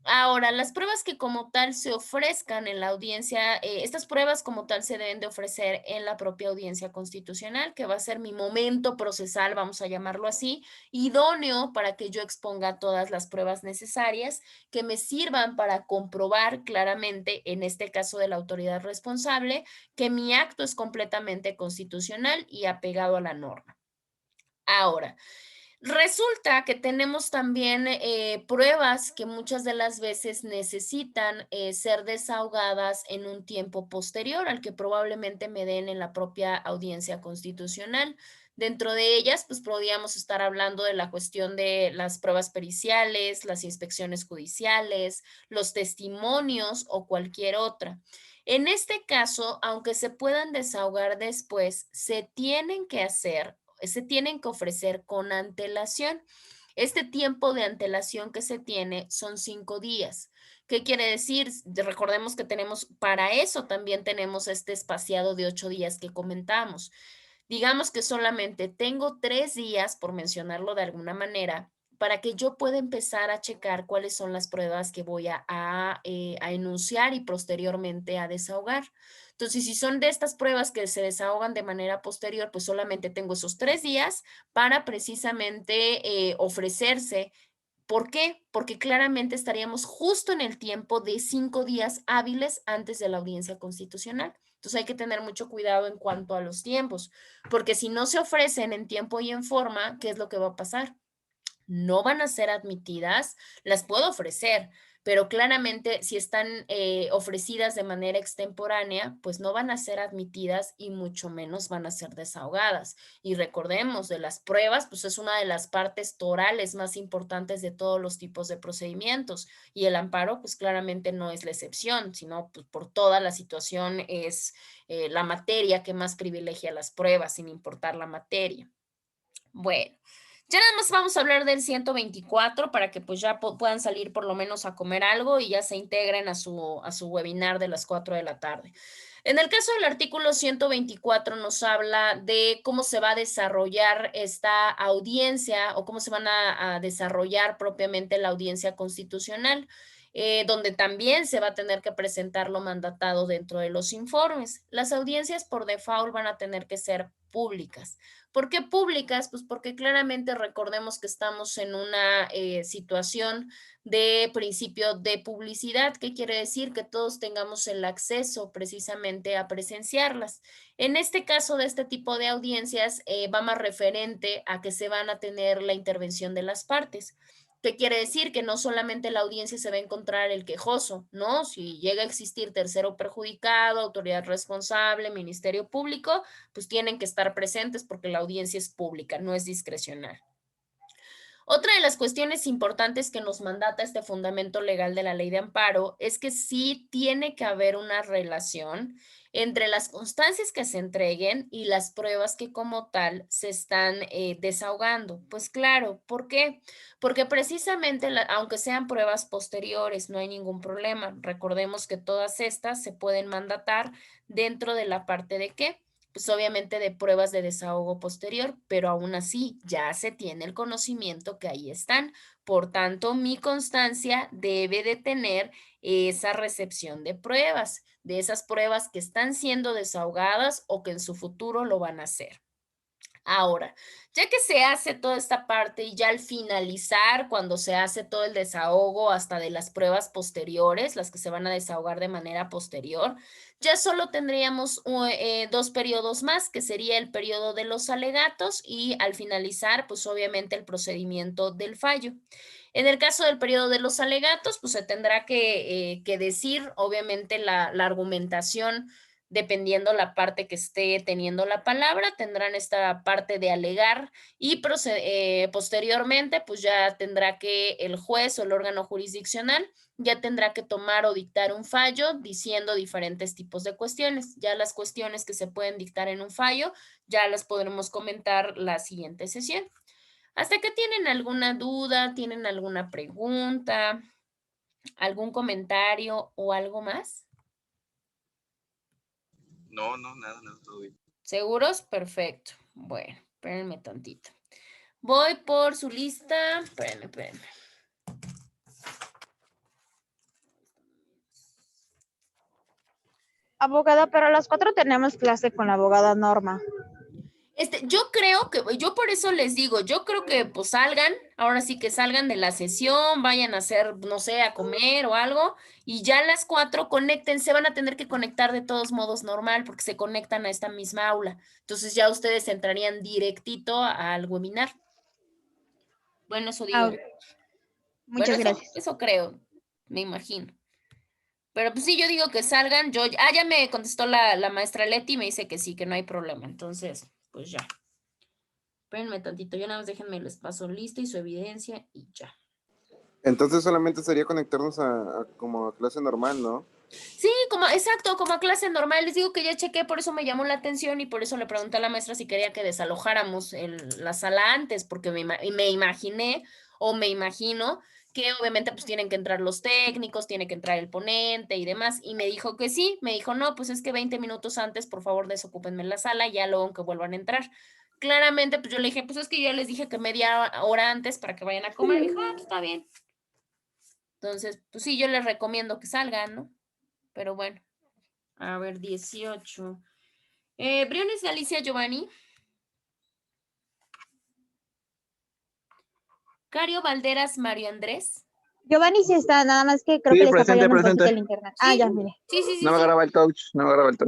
Ahora, las pruebas que como tal se ofrezcan en la audiencia, estas pruebas como tal se deben de ofrecer en la propia audiencia constitucional, que va a ser mi momento procesal, vamos a llamarlo así, idóneo para que yo exponga todas las pruebas necesarias que me sirvan para comprobar claramente, en este caso de la autoridad responsable, que mi acto es completamente constitucional y apegado a la norma. Ahora, resulta que tenemos también pruebas que muchas de las veces necesitan ser desahogadas en un tiempo posterior al que probablemente me den en la propia audiencia constitucional. Dentro de ellas, pues podríamos estar hablando de la cuestión de las pruebas periciales, las inspecciones judiciales, los testimonios o cualquier otra. En este caso, aunque se puedan desahogar después, se tienen que ofrecer con antelación. Este tiempo de antelación que se tiene son 5 días. ¿Qué quiere decir? Recordemos que para eso también tenemos este espaciado de 8 días que comentamos. Digamos que solamente tengo 3 días, por mencionarlo de alguna manera, para que yo pueda empezar a checar cuáles son las pruebas que voy a enunciar y posteriormente a desahogar. Entonces, si son de estas pruebas que se desahogan de manera posterior, pues solamente tengo esos 3 días para precisamente ofrecerse. ¿Por qué? Porque claramente estaríamos justo en el tiempo de 5 días hábiles antes de la audiencia constitucional. Entonces hay que tener mucho cuidado en cuanto a los tiempos, porque si no se ofrecen en tiempo y en forma, ¿qué es lo que va a pasar? No van a ser admitidas, las puedo ofrecer, pero claramente si están ofrecidas de manera extemporánea, pues no van a ser admitidas y mucho menos van a ser desahogadas. Y recordemos, de las pruebas, pues es una de las partes torales más importantes de todos los tipos de procedimientos y el amparo, pues claramente no es la excepción, sino pues, por toda la situación es la materia que más privilegia las pruebas, sin importar la materia. Bueno. Ya nada más vamos a hablar del 124 para que pues ya puedan salir por lo menos a comer algo y ya se integren a su webinar de las 4 de la tarde. En el caso del artículo 124 nos habla de cómo se va a desarrollar esta audiencia o cómo se van a desarrollar propiamente la audiencia constitucional. Donde también se va a tener que presentar lo mandatado dentro de los informes. Las audiencias por default van a tener que ser públicas. ¿Por qué públicas? Pues porque claramente recordemos que estamos en una situación de principio de publicidad. ¿Qué quiere decir? Que todos tengamos el acceso precisamente a presenciarlas. En este caso de este tipo de audiencias va más referente a que se van a tener la intervención de las partes. ¿Qué quiere decir? Que no solamente la audiencia se va a encontrar el quejoso, ¿no? Si llega a existir tercero perjudicado, autoridad responsable, ministerio público, pues tienen que estar presentes porque la audiencia es pública, no es discrecional. Otra de las cuestiones importantes que nos mandata este fundamento legal de la ley de amparo es que sí tiene que haber una relación entre las constancias que se entreguen y las pruebas que como tal se están desahogando. Pues claro, ¿por qué? Porque precisamente, aunque sean pruebas posteriores, no hay ningún problema. Recordemos que todas estas se pueden mandatar dentro de la parte de ¿qué? pues obviamente de pruebas de desahogo posterior, pero aún así ya se tiene el conocimiento que ahí están. Por tanto, mi constancia debe de tener esa recepción de pruebas, de esas pruebas que están siendo desahogadas o que en su futuro lo van a hacer. Ahora, ya que se hace toda esta parte y ya al finalizar, cuando se hace todo el desahogo hasta de las pruebas posteriores, las que se van a desahogar de manera posterior, ya solo tendríamos 2 periodos más, que sería el periodo de los alegatos y al finalizar, pues obviamente el procedimiento del fallo. En el caso del periodo de los alegatos, pues se tendrá que decir, obviamente, la argumentación dependiendo la parte que esté teniendo la palabra, tendrán esta parte de alegar y posteriormente, pues ya tendrá que el juez o el órgano jurisdiccional ya tendrá que tomar o dictar un fallo diciendo diferentes tipos de cuestiones. Ya las cuestiones que se pueden dictar en un fallo, ya las podremos comentar la siguiente sesión. ¿Hasta que tienen alguna duda? ¿Tienen alguna pregunta? ¿Algún comentario o algo más? No, nada, todo bien. ¿Seguros? Perfecto. Bueno, espérenme tantito. Voy por su lista. Espérenme. Abogada, pero a las 4 tenemos clase con la abogada Norma. Yo creo que, yo por eso les digo, yo creo que pues salgan, ahora sí que salgan de la sesión, vayan a hacer, no sé, a comer o algo, y ya a las 4 conéctense, van a tener que conectar de todos modos normal, porque se conectan a esta misma aula. Entonces ya ustedes entrarían directito al webinar. Bueno, eso digo. Muchas gracias. Eso creo, me imagino. Pero pues sí, yo digo que salgan, ya me contestó la maestra Leti y me dice que sí, que no hay problema. Entonces, pues ya. Espérenme tantito, yo nada más déjenme, les paso lista y su evidencia y ya. Entonces solamente sería conectarnos como a clase normal, ¿no? Sí, exacto, como a clase normal. Les digo que ya chequé, por eso me llamó la atención y por eso le pregunté a la maestra si quería que desalojáramos la sala antes, porque me imaginé o me imagino que obviamente pues tienen que entrar los técnicos, tiene que entrar el ponente y demás. Y me dijo que sí, me dijo, no, pues es que 20 minutos antes, por favor, desocúpenme la sala y ya luego que vuelvan a entrar. Claramente, pues yo le dije, pues es que ya les dije que media hora antes para que vayan a comer. Y dijo, pues está bien. Entonces, pues sí, yo les recomiendo que salgan, ¿no? Pero bueno, a ver, 18. Briones Alicia Giovanni. Cario Valderas Mario Andrés. Giovanni sí está, nada más que creo Sí, que le está presente, fallando un presente. poquito el internet. Ah, Sí. ya, mire. Sí. No me agarraba el touch, No agarró el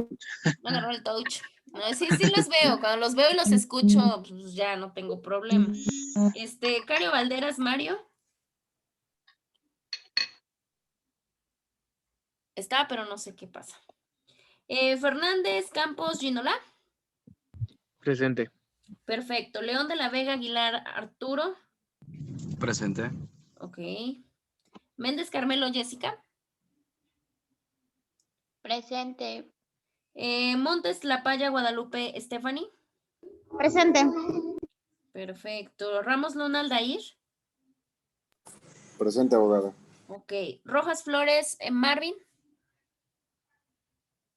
touch. No, sí los veo. Cuando los veo y los escucho, pues ya no tengo problema. Cario Valderas Mario. Está, pero no sé qué pasa. Fernández Campos Ginola. Presente. Perfecto. León de la Vega Aguilar Arturo. Presente. Ok. Méndez Carmelo Jessica. Presente. Montes La Paya Guadalupe Stephanie. Presente. Perfecto. Ramos Luna Aldair. Presente, abogada. Ok. Rojas Flores Marvin.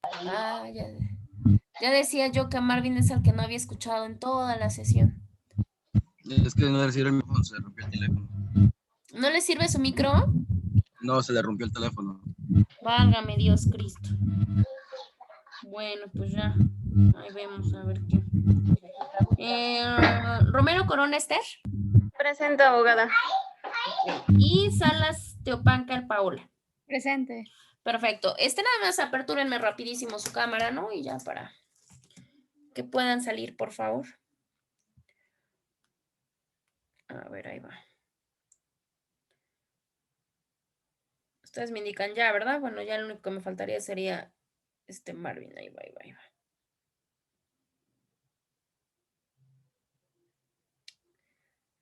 Ah, ya decía yo que Marvin es el que no había escuchado en toda la sesión. Es que no le sirve el micrófono, se le rompió el teléfono. ¿No le sirve su micro? No, se le rompió el teléfono. Válgame Dios Cristo. Bueno, pues ya. Ahí vemos a ver qué. Romero Corona Esther. Presente, abogada. Y Salas Teopancal Paola. Presente. Perfecto. Nada más apertúrenme rapidísimo su cámara, ¿no? Y ya para que puedan salir, por favor. A ver, ahí va. Ustedes me indican ya, ¿verdad? Bueno, ya lo único que me faltaría sería Marvin. Ahí va.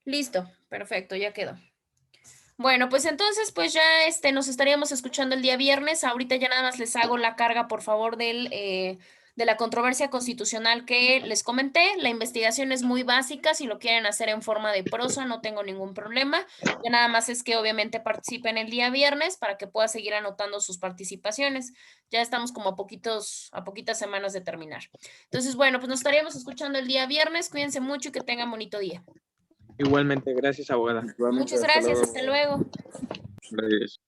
Listo, perfecto, ya quedó. Bueno, pues entonces, pues ya nos estaríamos escuchando el día viernes. Ahorita ya nada más les hago la carga, por favor, de de la controversia constitucional que les comenté. La investigación es muy básica, si lo quieren hacer en forma de prosa no tengo ningún problema. Ya nada más es que obviamente participen el día viernes para que pueda seguir anotando sus participaciones. Ya estamos como a poquitas semanas de terminar. Entonces, bueno, pues nos estaríamos escuchando el día viernes. Cuídense mucho y que tengan bonito día. Igualmente, gracias, abogada. Igualmente, Muchas hasta gracias, luego. hasta luego. Gracias.